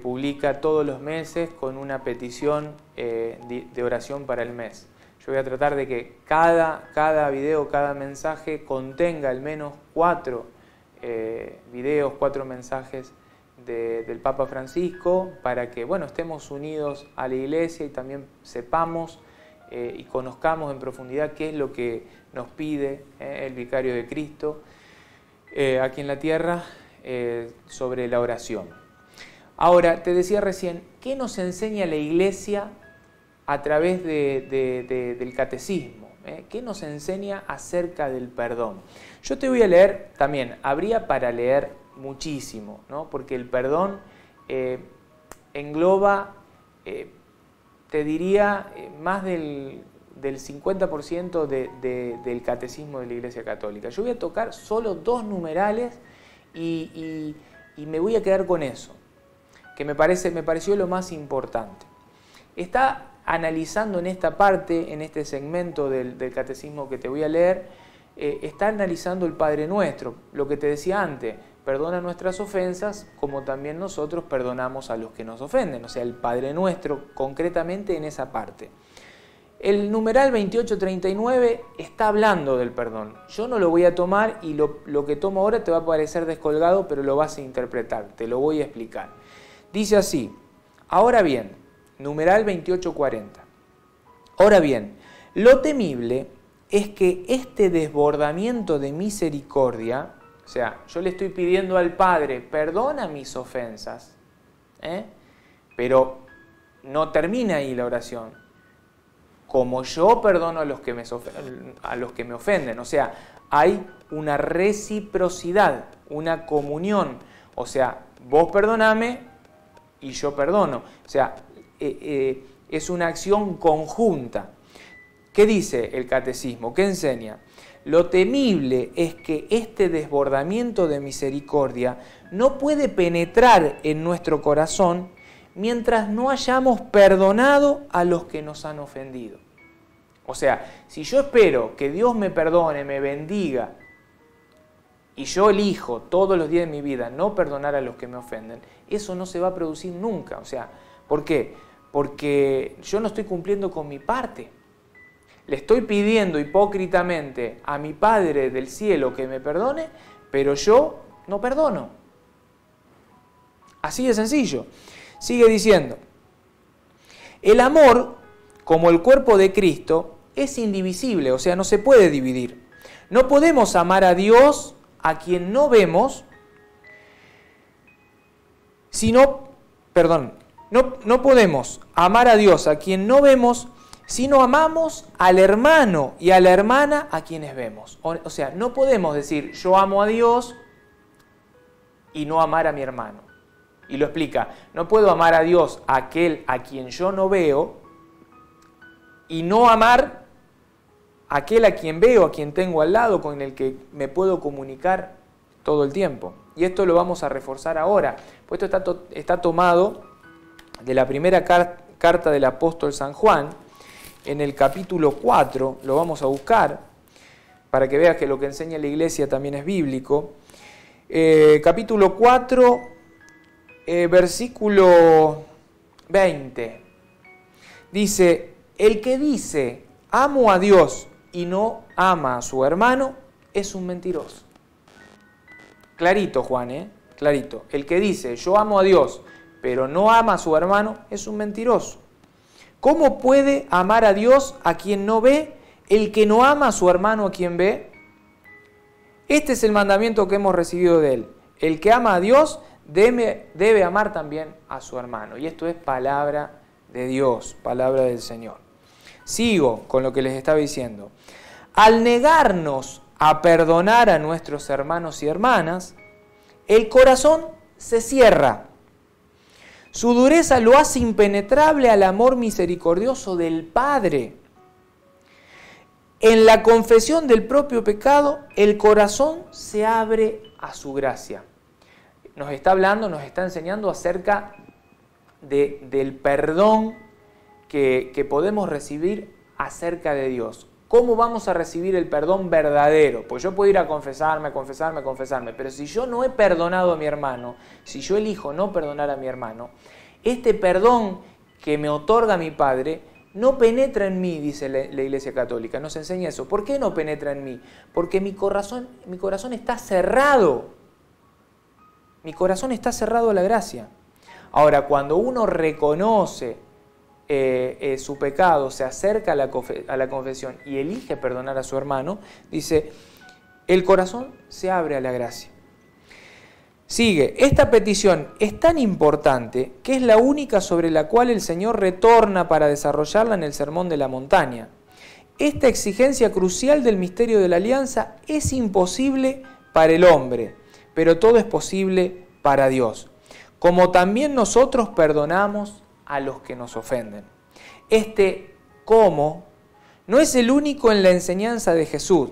publica todos los meses con una petición de oración para el mes. Yo voy a tratar de que cada video, cada mensaje contenga al menos 4 videos, 4 mensajes del Papa Francisco, para que estemos unidos a la Iglesia y también sepamos y conozcamos en profundidad qué es lo que nos pide el Vicario de Cristo aquí en la tierra sobre la oración. Ahora, te decía recién, ¿qué nos enseña la Iglesia a través del catecismo? ¿Qué nos enseña acerca del perdón? Yo te voy a leer también, habría para leer muchísimo, ¿no? Porque el perdón engloba, te diría, más del 50% del catecismo de la Iglesia Católica. Yo voy a tocar solo 2 numerales y me voy a quedar con eso, que me pareció lo más importante. Está analizando en esta parte, en este segmento del catecismo que te voy a leer, está analizando el Padre Nuestro, lo que te decía antes, perdona nuestras ofensas como también nosotros perdonamos a los que nos ofenden, o sea, el Padre Nuestro concretamente en esa parte. El numeral 2839 está hablando del perdón. Yo no lo voy a tomar y lo que tomo ahora te va a parecer descolgado, pero lo vas a interpretar, te lo voy a explicar. Dice así, ahora bien, numeral 2840. Ahora bien, lo temible es que este desbordamiento de misericordia, o sea, yo le estoy pidiendo al Padre, perdona mis ofensas, pero no termina ahí la oración. Como yo perdono a los que me ofenden, o sea, hay una reciprocidad, una comunión, o sea, vos perdoname y yo perdono, o sea, es una acción conjunta. ¿Qué dice el catecismo? ¿Qué enseña? Lo temible es que este desbordamiento de misericordia no puede penetrar en nuestro corazón mientras no hayamos perdonado a los que nos han ofendido. O sea, si yo espero que Dios me perdone, me bendiga, y yo elijo todos los días de mi vida no perdonar a los que me ofenden, eso no se va a producir nunca. O sea, ¿por qué? Porque yo no estoy cumpliendo con mi parte. Le estoy pidiendo hipócritamente a mi Padre del cielo que me perdone, pero yo no perdono. Así de sencillo. Sigue diciendo, el amor, como el cuerpo de Cristo, es indivisible, o sea, no se puede dividir. No podemos amar a Dios a quien no vemos, no podemos amar a Dios a quien no vemos, sino amamos al hermano y a la hermana a quienes vemos. O sea, no podemos decir yo amo a Dios y no amar a mi hermano. Y lo explica, no puedo amar a Dios a aquel a quien yo no veo y no amar a aquel a quien veo, a quien tengo al lado, con el que me puedo comunicar todo el tiempo. Y esto lo vamos a reforzar ahora, pues esto está tomado de la primera carta del apóstol San Juan, en el capítulo 4, lo vamos a buscar, para que veas que lo que enseña la Iglesia también es bíblico. Capítulo 4, versículo 20. Dice, el que dice, amo a Dios y no ama a su hermano, es un mentiroso. Clarito, Juan, clarito. El que dice, yo amo a Dios, pero no ama a su hermano, es un mentiroso. ¿Cómo puede amar a Dios a quien no ve, el que no ama a su hermano a quien ve? Este es el mandamiento que hemos recibido de él. El que ama a Dios debe amar también a su hermano. Y esto es palabra de Dios, palabra del Señor. Sigo con lo que les estaba diciendo. Al negarnos a perdonar a nuestros hermanos y hermanas, el corazón se cierra. Su dureza lo hace impenetrable al amor misericordioso del Padre. En la confesión del propio pecado, el corazón se abre a su gracia. Nos está hablando, nos está enseñando acerca del perdón que podemos recibir acerca de Dios. ¿Cómo vamos a recibir el perdón verdadero? Pues yo puedo ir a confesarme, pero si yo no he perdonado a mi hermano, si yo elijo no perdonar a mi hermano, este perdón que me otorga mi Padre no penetra en mí, dice la Iglesia Católica, nos enseña eso. ¿Por qué no penetra en mí? Porque mi corazón está cerrado. Mi corazón está cerrado a la gracia. Ahora, cuando uno reconoce su pecado, se acerca a la confesión y elige perdonar a su hermano, dice, el corazón se abre a la gracia. Sigue, esta petición es tan importante que es la única sobre la cual el Señor retorna para desarrollarla en el Sermón de la Montaña. Esta exigencia crucial del misterio de la alianza es imposible para el hombre, pero todo es posible para Dios. Como también nosotros perdonamos a los que nos ofenden. Este cómo no es el único en la enseñanza de Jesús,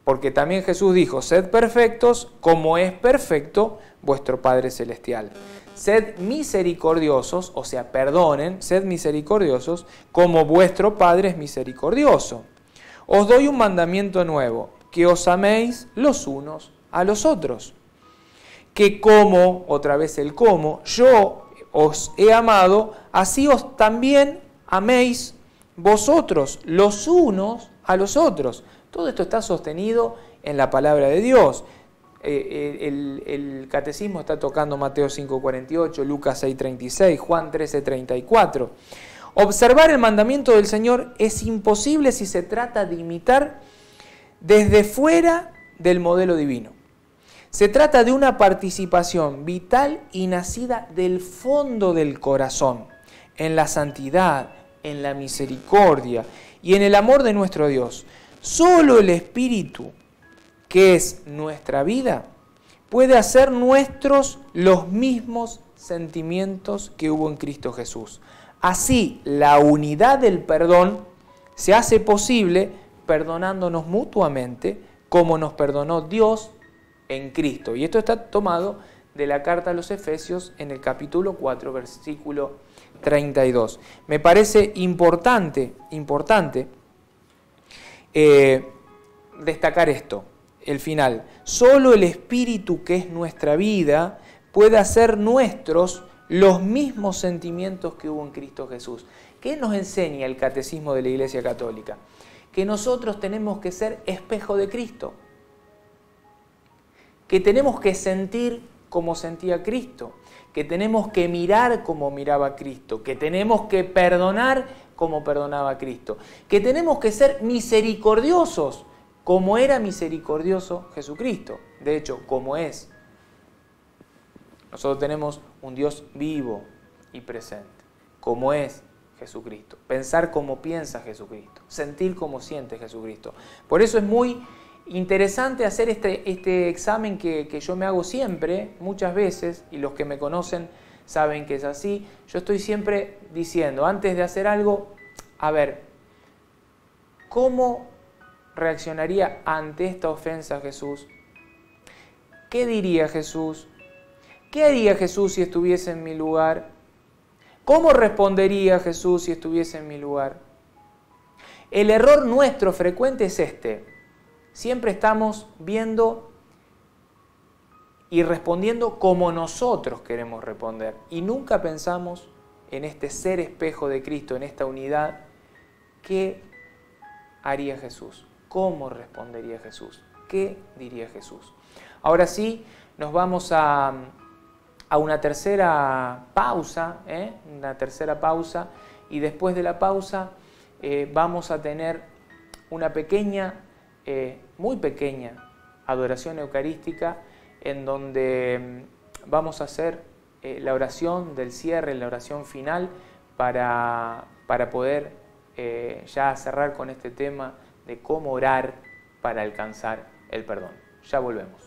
porque también Jesús dijo, sed perfectos como es perfecto vuestro Padre Celestial. Sed misericordiosos, o sea, perdonen, sed misericordiosos como vuestro Padre es misericordioso. Os doy un mandamiento nuevo, que os améis los unos a los otros. Que como, otra vez el como, yo os he amado, así os también améis vosotros los unos a los otros. Todo esto está sostenido en la palabra de Dios. El catecismo está tocando Mateo 5:48, Lucas 6:36, Juan 13:34. Observar el mandamiento del Señor es imposible si se trata de imitar desde fuera del modelo divino. Se trata de una participación vital y nacida del fondo del corazón, en la santidad, en la misericordia y en el amor de nuestro Dios. Solo el Espíritu, que es nuestra vida, puede hacer nuestros los mismos sentimientos que hubo en Cristo Jesús. Así, la unidad del perdón se hace posible perdonándonos mutuamente como nos perdonó Dios en Cristo. Y esto está tomado de la carta a los Efesios en el capítulo 4, versículo 32. Me parece importante destacar esto, el final. Solo el Espíritu, que es nuestra vida, puede hacer nuestros los mismos sentimientos que hubo en Cristo Jesús. ¿Qué nos enseña el Catecismo de la Iglesia Católica? Que nosotros tenemos que ser espejo de Cristo, que tenemos que sentir como sentía Cristo, que tenemos que mirar como miraba Cristo, que tenemos que perdonar como perdonaba Cristo, que tenemos que ser misericordiosos como era misericordioso Jesucristo, de hecho, como es. Nosotros tenemos un Dios vivo y presente, como es Jesucristo, pensar como piensa Jesucristo, sentir como siente Jesucristo. Por eso es muy interesante hacer este examen que yo me hago siempre, muchas veces, y los que me conocen saben que es así. Yo estoy siempre diciendo, antes de hacer algo, a ver, ¿cómo reaccionaría ante esta ofensa Jesús? ¿Qué diría Jesús? ¿Qué haría Jesús si estuviese en mi lugar? ¿Cómo respondería Jesús si estuviese en mi lugar? El error nuestro frecuente es este. Siempre estamos viendo y respondiendo como nosotros queremos responder. Y nunca pensamos en este ser espejo de Cristo, en esta unidad. ¿Qué haría Jesús? ¿Cómo respondería Jesús? ¿Qué diría Jesús? Ahora sí, nos vamos a una tercera pausa, y después de la pausa vamos a tener una pequeña, muy pequeña adoración eucarística en donde vamos a hacer la oración del cierre, la oración final para poder ya cerrar con este tema de cómo orar para alcanzar el perdón. Ya volvemos.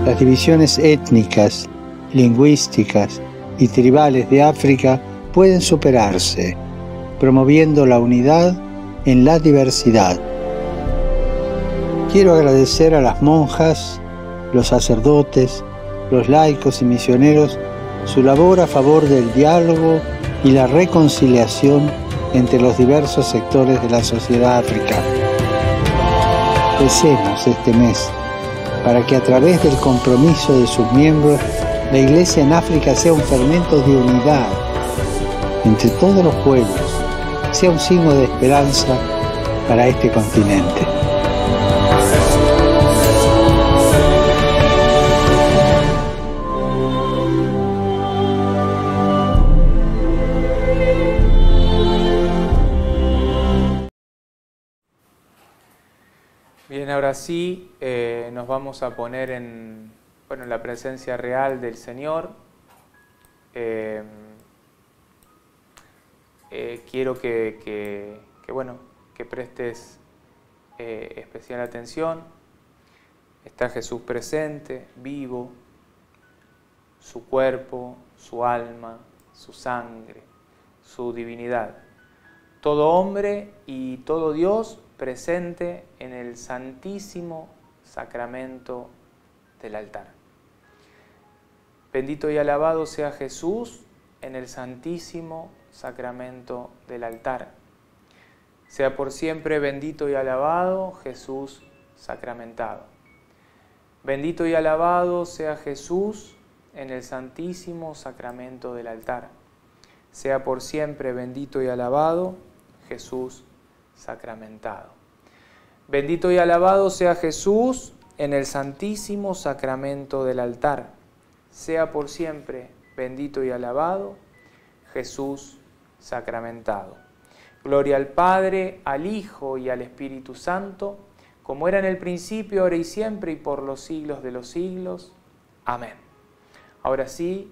Las divisiones étnicas, lingüísticas y tribales de África pueden superarse, promoviendo la unidad en la diversidad. Quiero agradecer a las monjas, los sacerdotes los laicos y misioneros su labor a favor del diálogo y la reconciliación entre los diversos sectores de la sociedad africana. Recemos este mes para que a través del compromiso de sus miembros, la Iglesia en África sea un fermento de unidad entre todos los pueblos, sea un signo de esperanza para este continente. Bien, ahora sí nos vamos a poner en la presencia real del Señor. Quiero que prestes especial atención. Está Jesús presente, vivo, su cuerpo, su alma, su sangre, su divinidad. Todo hombre y todo Dios presente en el santísimo sacramento del altar. Bendito y alabado sea Jesús en el santísimo sacramento del altar. Sea por siempre bendito y alabado Jesús sacramentado. Bendito y alabado sea Jesús en el santísimo sacramento del altar. Sea por siempre bendito y alabado Jesús sacramentado. Bendito y alabado sea Jesús en el santísimo sacramento del altar. Sea por siempre bendito y alabado Jesús sacramentado. Gloria al Padre, al Hijo y al Espíritu Santo, como era en el principio, ahora y siempre, y por los siglos de los siglos. Amén. Ahora sí,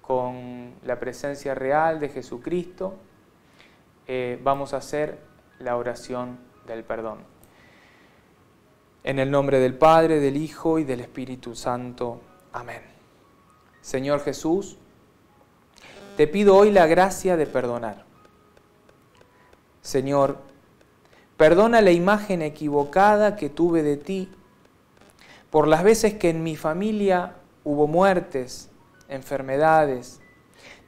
con la presencia real de Jesucristo, vamos a hacer la oración del perdón. En el nombre del Padre, del Hijo y del Espíritu Santo. Amén. Señor Jesús, te pido hoy la gracia de perdonar. Señor, perdona la imagen equivocada que tuve de ti por las veces que en mi familia hubo muertes, enfermedades,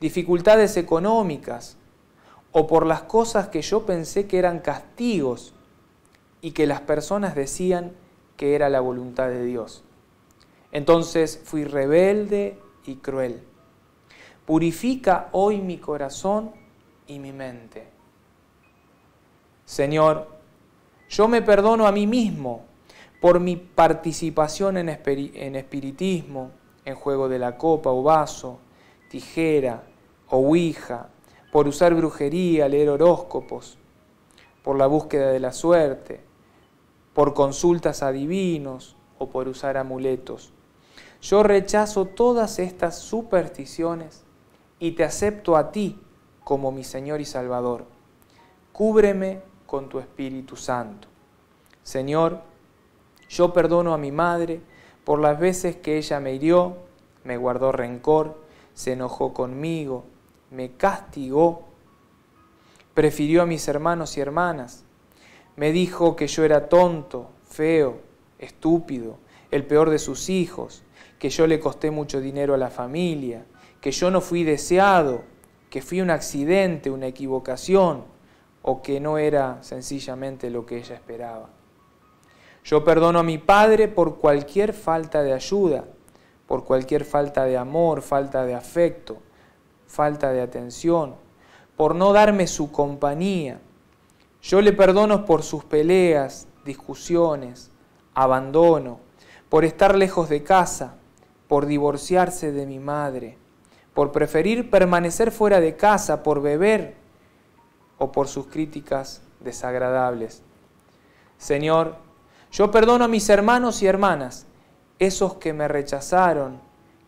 dificultades económicas, o por las cosas que yo pensé que eran castigos y que las personas decían que era la voluntad de Dios. Entonces fui rebelde y cruel. Purifica hoy mi corazón y mi mente. Señor, yo me perdono a mí mismo por mi participación en espiritismo, en juego de la copa o vaso, tijera o ouija, por usar brujería, leer horóscopos, por la búsqueda de la suerte, por consultas a divinos o por usar amuletos. Yo rechazo todas estas supersticiones y te acepto a ti como mi Señor y Salvador. Cúbreme con tu Espíritu Santo. Señor, yo perdono a mi madre por las veces que ella me hirió, me guardó rencor, se enojó conmigo, me castigó, prefirió a mis hermanos y hermanas, me dijo que yo era tonto, feo, estúpido, el peor de sus hijos, que yo le costé mucho dinero a la familia, que yo no fui deseado, que fui un accidente, una equivocación, o que no era sencillamente lo que ella esperaba. Yo perdono a mi padre por cualquier falta de ayuda, por cualquier falta de amor, falta de afecto, falta de atención, por no darme su compañía. Yo le perdono por sus peleas, discusiones, abandono, por estar lejos de casa, por divorciarse de mi madre, por preferir permanecer fuera de casa, por beber o por sus críticas desagradables. Señor, yo perdono a mis hermanos y hermanas, esos que me rechazaron,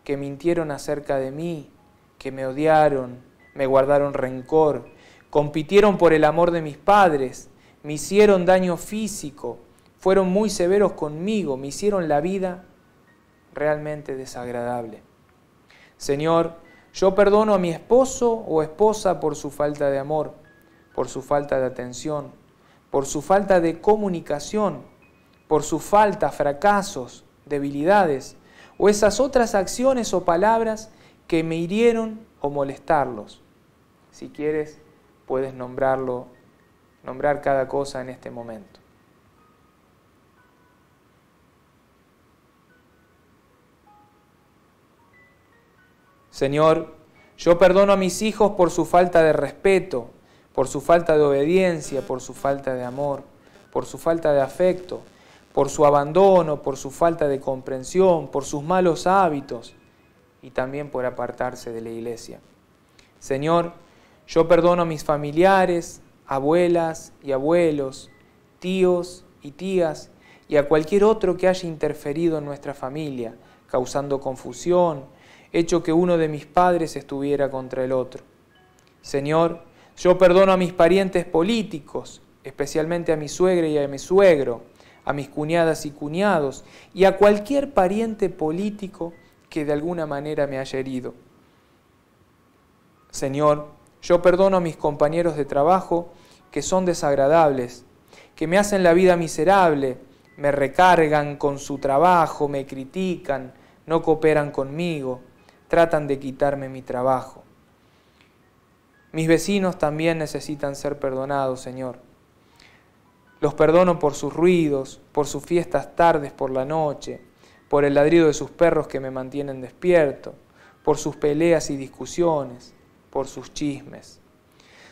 que mintieron acerca de mí, que me odiaron, me guardaron rencor, compitieron por el amor de mis padres, me hicieron daño físico, fueron muy severos conmigo, me hicieron la vida realmente desagradable. Señor, yo perdono a mi esposo o esposa por su falta de amor, por su falta de atención, por su falta de comunicación, por su falta, fracasos, debilidades, o esas otras acciones o palabras que me hirieron o molestarlos. Si quieres, puedes nombrar cada cosa en este momento. Señor, yo perdono a mis hijos por su falta de respeto, por su falta de obediencia, por su falta de amor, por su falta de afecto, por su abandono, por su falta de comprensión, por sus malos hábitos y también por apartarse de la iglesia. Señor, yo perdono a mis familiares, abuelas y abuelos, tíos y tías y a cualquier otro que haya interferido en nuestra familia, causando confusión, hecho que uno de mis padres estuviera contra el otro. Señor, yo perdono a mis parientes políticos, especialmente a mi suegra y a mi suegro, a mis cuñadas y cuñados, y a cualquier pariente político que de alguna manera me haya herido. Señor, yo perdono a mis compañeros de trabajo que son desagradables, que me hacen la vida miserable, me recargan con su trabajo, me critican, no cooperan conmigo, tratan de quitarme mi trabajo. Mis vecinos también necesitan ser perdonados, Señor. Los perdono por sus ruidos, por sus fiestas tardes por la noche, por el ladrido de sus perros que me mantienen despierto, por sus peleas y discusiones, por sus chismes.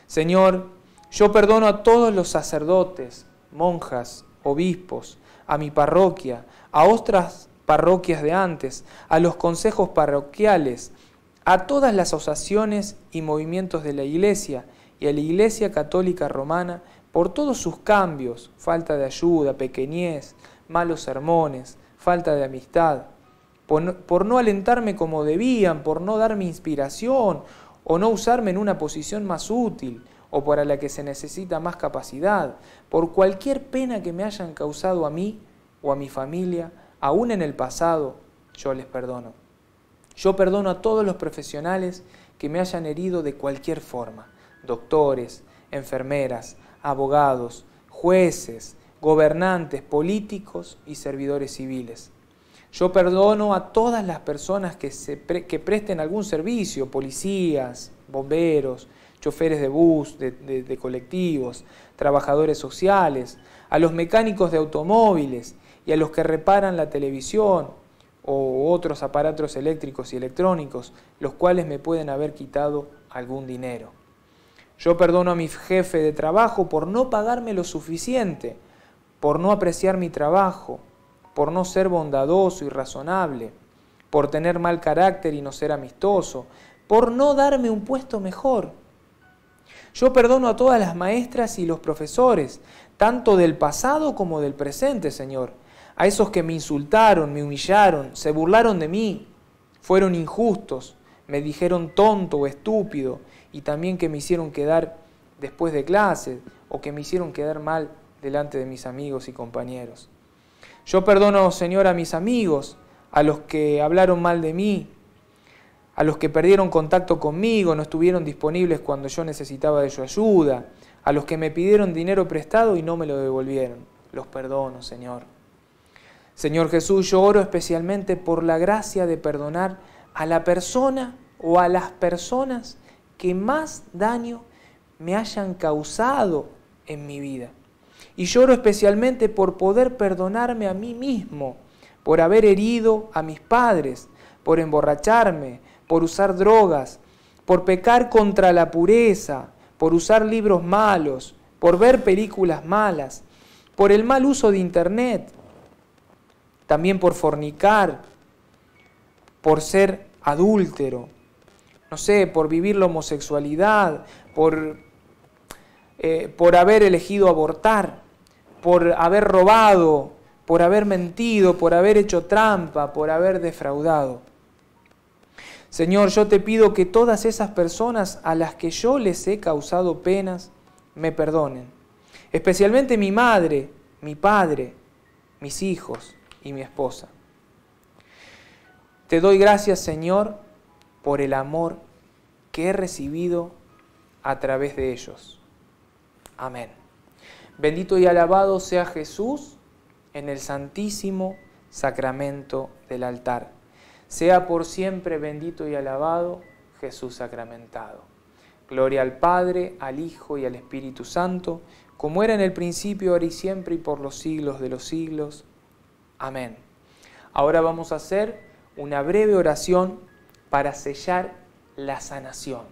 Señor, yo perdono a todos los sacerdotes, monjas, obispos, a mi parroquia, a otras parroquias de antes, a los consejos parroquiales, a todas las asociaciones y movimientos de la Iglesia y a la Iglesia Católica Romana por todos sus cambios, falta de ayuda, pequeñez, malos sermones, falta de amistad, por no alentarme como debían, por no darme inspiración o no usarme en una posición más útil o para la que se necesita más capacidad, por cualquier pena que me hayan causado a mí o a mi familia, aún en el pasado, yo les perdono. Yo perdono a todos los profesionales que me hayan herido de cualquier forma, doctores, enfermeras, abogados, jueces, gobernantes, políticos y servidores civiles. Yo perdono a todas las personas que presten algún servicio, policías, bomberos, choferes de bus, de colectivos, trabajadores sociales, a los mecánicos de automóviles y a los que reparan la televisión o otros aparatos eléctricos y electrónicos, los cuales me pueden haber quitado algún dinero. Yo perdono a mi jefe de trabajo por no pagarme lo suficiente, por no apreciar mi trabajo, por no ser bondadoso y razonable, por tener mal carácter y no ser amistoso, por no darme un puesto mejor. Yo perdono a todas las maestras y los profesores, tanto del pasado como del presente, Señor, a esos que me insultaron, me humillaron, se burlaron de mí, fueron injustos, me dijeron tonto o estúpido y también que me hicieron quedar después de clase o que me hicieron quedar mal delante de mis amigos y compañeros. Yo perdono, Señor, a mis amigos, a los que hablaron mal de mí, a los que perdieron contacto conmigo, no estuvieron disponibles cuando yo necesitaba de su ayuda, a los que me pidieron dinero prestado y no me lo devolvieron. Los perdono, Señor. Señor Jesús, yo oro especialmente por la gracia de perdonar a la persona o a las personas que más daño me hayan causado en mi vida. Y lloro especialmente por poder perdonarme a mí mismo, por haber herido a mis padres, por emborracharme, por usar drogas, por pecar contra la pureza, por usar libros malos, por ver películas malas, por el mal uso de internet, también por fornicar, por ser adúltero, no sé, por vivir la homosexualidad, por haber elegido abortar, por haber robado, por haber mentido, por haber hecho trampa, por haber defraudado. Señor, yo te pido que todas esas personas a las que yo les he causado penas me perdonen, especialmente mi madre, mi padre, mis hijos y mi esposa. Te doy gracias, Señor, por el amor que he recibido a través de ellos. Amén. Bendito y alabado sea Jesús en el santísimo sacramento del altar. Sea por siempre bendito y alabado Jesús sacramentado. Gloria al Padre, al Hijo y al Espíritu Santo, como era en el principio, ahora y siempre, y por los siglos de los siglos. Amén. Ahora vamos a hacer una breve oración para sellar la sanación.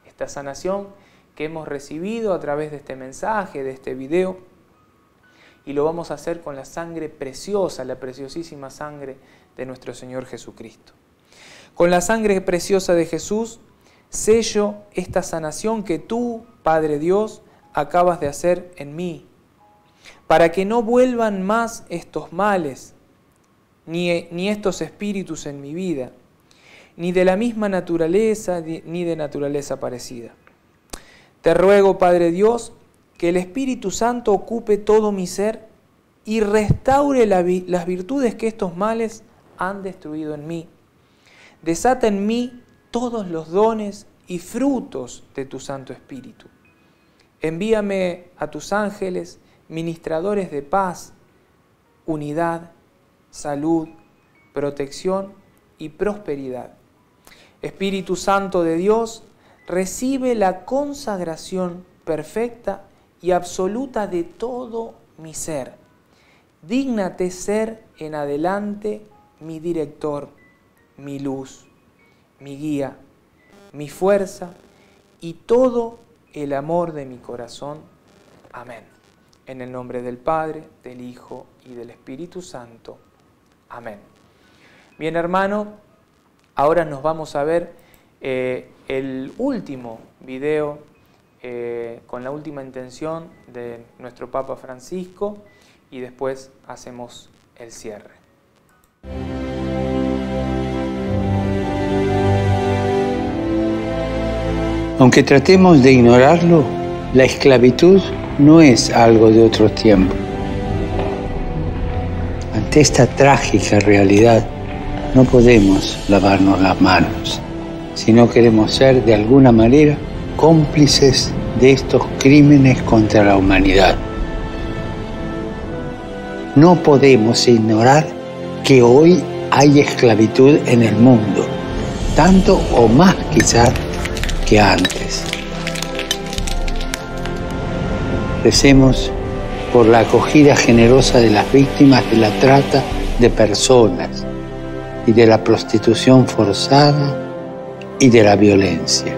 Esta sanación que hemos recibido a través de este mensaje, de este video, y lo vamos a hacer con la sangre preciosa, la preciosísima sangre de nuestro Señor Jesucristo. Con la sangre preciosa de Jesús, sello esta sanación que tú, Padre Dios, acabas de hacer en mí, para que no vuelvan más estos males, ni estos espíritus en mi vida, ni de la misma naturaleza, ni de naturaleza parecida. Te ruego, Padre Dios, que el Espíritu Santo ocupe todo mi ser y restaure las virtudes que estos males han destruido en mí. Desata en mí todos los dones y frutos de tu Santo Espíritu. Envíame a tus ángeles, ministradores de paz, unidad, salud, protección y prosperidad. Espíritu Santo de Dios, recibe la consagración perfecta y absoluta de todo mi ser. Dígnate ser en adelante mi director, mi luz, mi guía, mi fuerza y todo el amor de mi corazón. Amén. En el nombre del Padre, del Hijo y del Espíritu Santo. Amén. Bien, hermano, ahora nos vamos a ver el último video con la última intención de nuestro Papa Francisco y después hacemos el cierre. Aunque tratemos de ignorarlo, la esclavitud no es algo de otros tiempos. Ante esta trágica realidad, no podemos lavarnos las manos si no queremos ser de alguna manera cómplices de estos crímenes contra la humanidad. No podemos ignorar que hoy hay esclavitud en el mundo, tanto o más quizás que antes. Recemos por la acogida generosa de las víctimas de la trata de personas y de la prostitución forzada y de la violencia.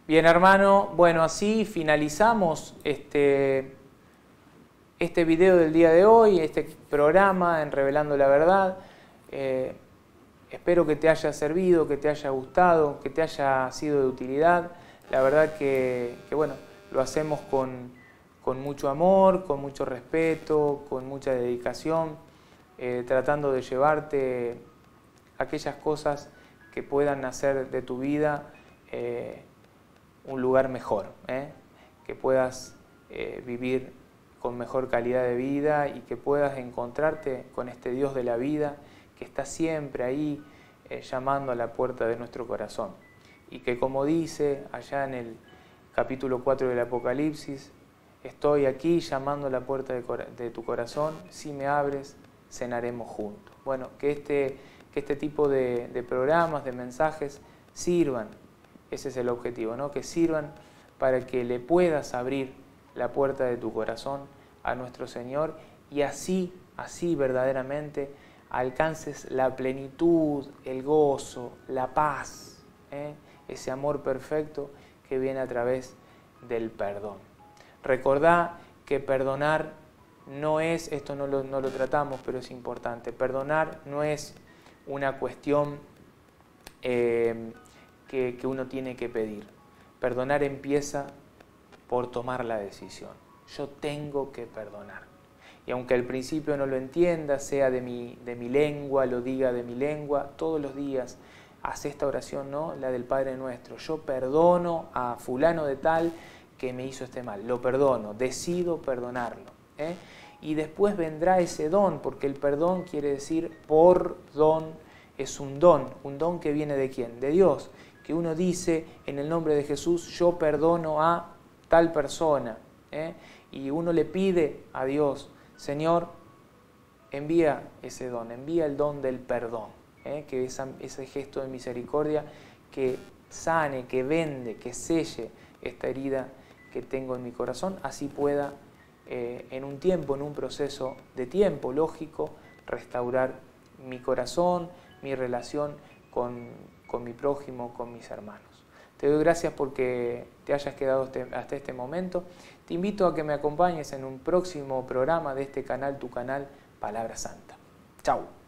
Bien, hermano, bueno, así finalizamos este video del día de hoy, este programa en Revelando la Verdad. Espero que te haya servido, que te haya gustado, que te haya sido de utilidad. La verdad que bueno, lo hacemos con mucho amor, con mucho respeto, con mucha dedicación, tratando de llevarte aquellas cosas que puedan hacer de tu vida un lugar mejor, que puedas vivir con mejor calidad de vida y que puedas encontrarte con este Dios de la vida que está siempre ahí llamando a la puerta de nuestro corazón. Y que, como dice allá en el capítulo 4 del Apocalipsis, estoy aquí llamando a la puerta de tu corazón, si me abres, cenaremos juntos. Bueno, que este tipo de programas, de mensajes, sirvan, ese es el objetivo, ¿no? Que sirvan para que le puedas abrir la puerta de tu corazón a nuestro Señor y así verdaderamente alcances la plenitud, el gozo, la paz, ese amor perfecto que viene a través del perdón. Recordá que perdonar no es, esto no lo tratamos, pero es importante, perdonar no es una cuestión que uno tiene que pedir. Perdonar empieza por tomar la decisión. Yo tengo que perdonar. Y aunque al principio no lo entienda, sea de mi lengua, lo diga de mi lengua, todos los días haz esta oración, ¿no? La del Padre Nuestro. Yo perdono a fulano de tal que me hizo este mal. Lo perdono, decido perdonarlo. Y después vendrá ese don, porque el perdón quiere decir por don, es un don que viene ¿de quién? De Dios. Que uno dice en el nombre de Jesús, yo perdono a tal persona, y uno le pide a Dios, Señor, envía ese don, envía el don del perdón, que ese gesto de misericordia que sane, que vende, que selle esta herida que tengo en mi corazón, así pueda en un tiempo, en un proceso de tiempo lógico, restaurar mi corazón, mi relación con mi prójimo, con mis hermanos. Te doy gracias porque te hayas quedado hasta este momento. Te invito a que me acompañes en un próximo programa de este canal, tu canal Palabra Santa. Chau.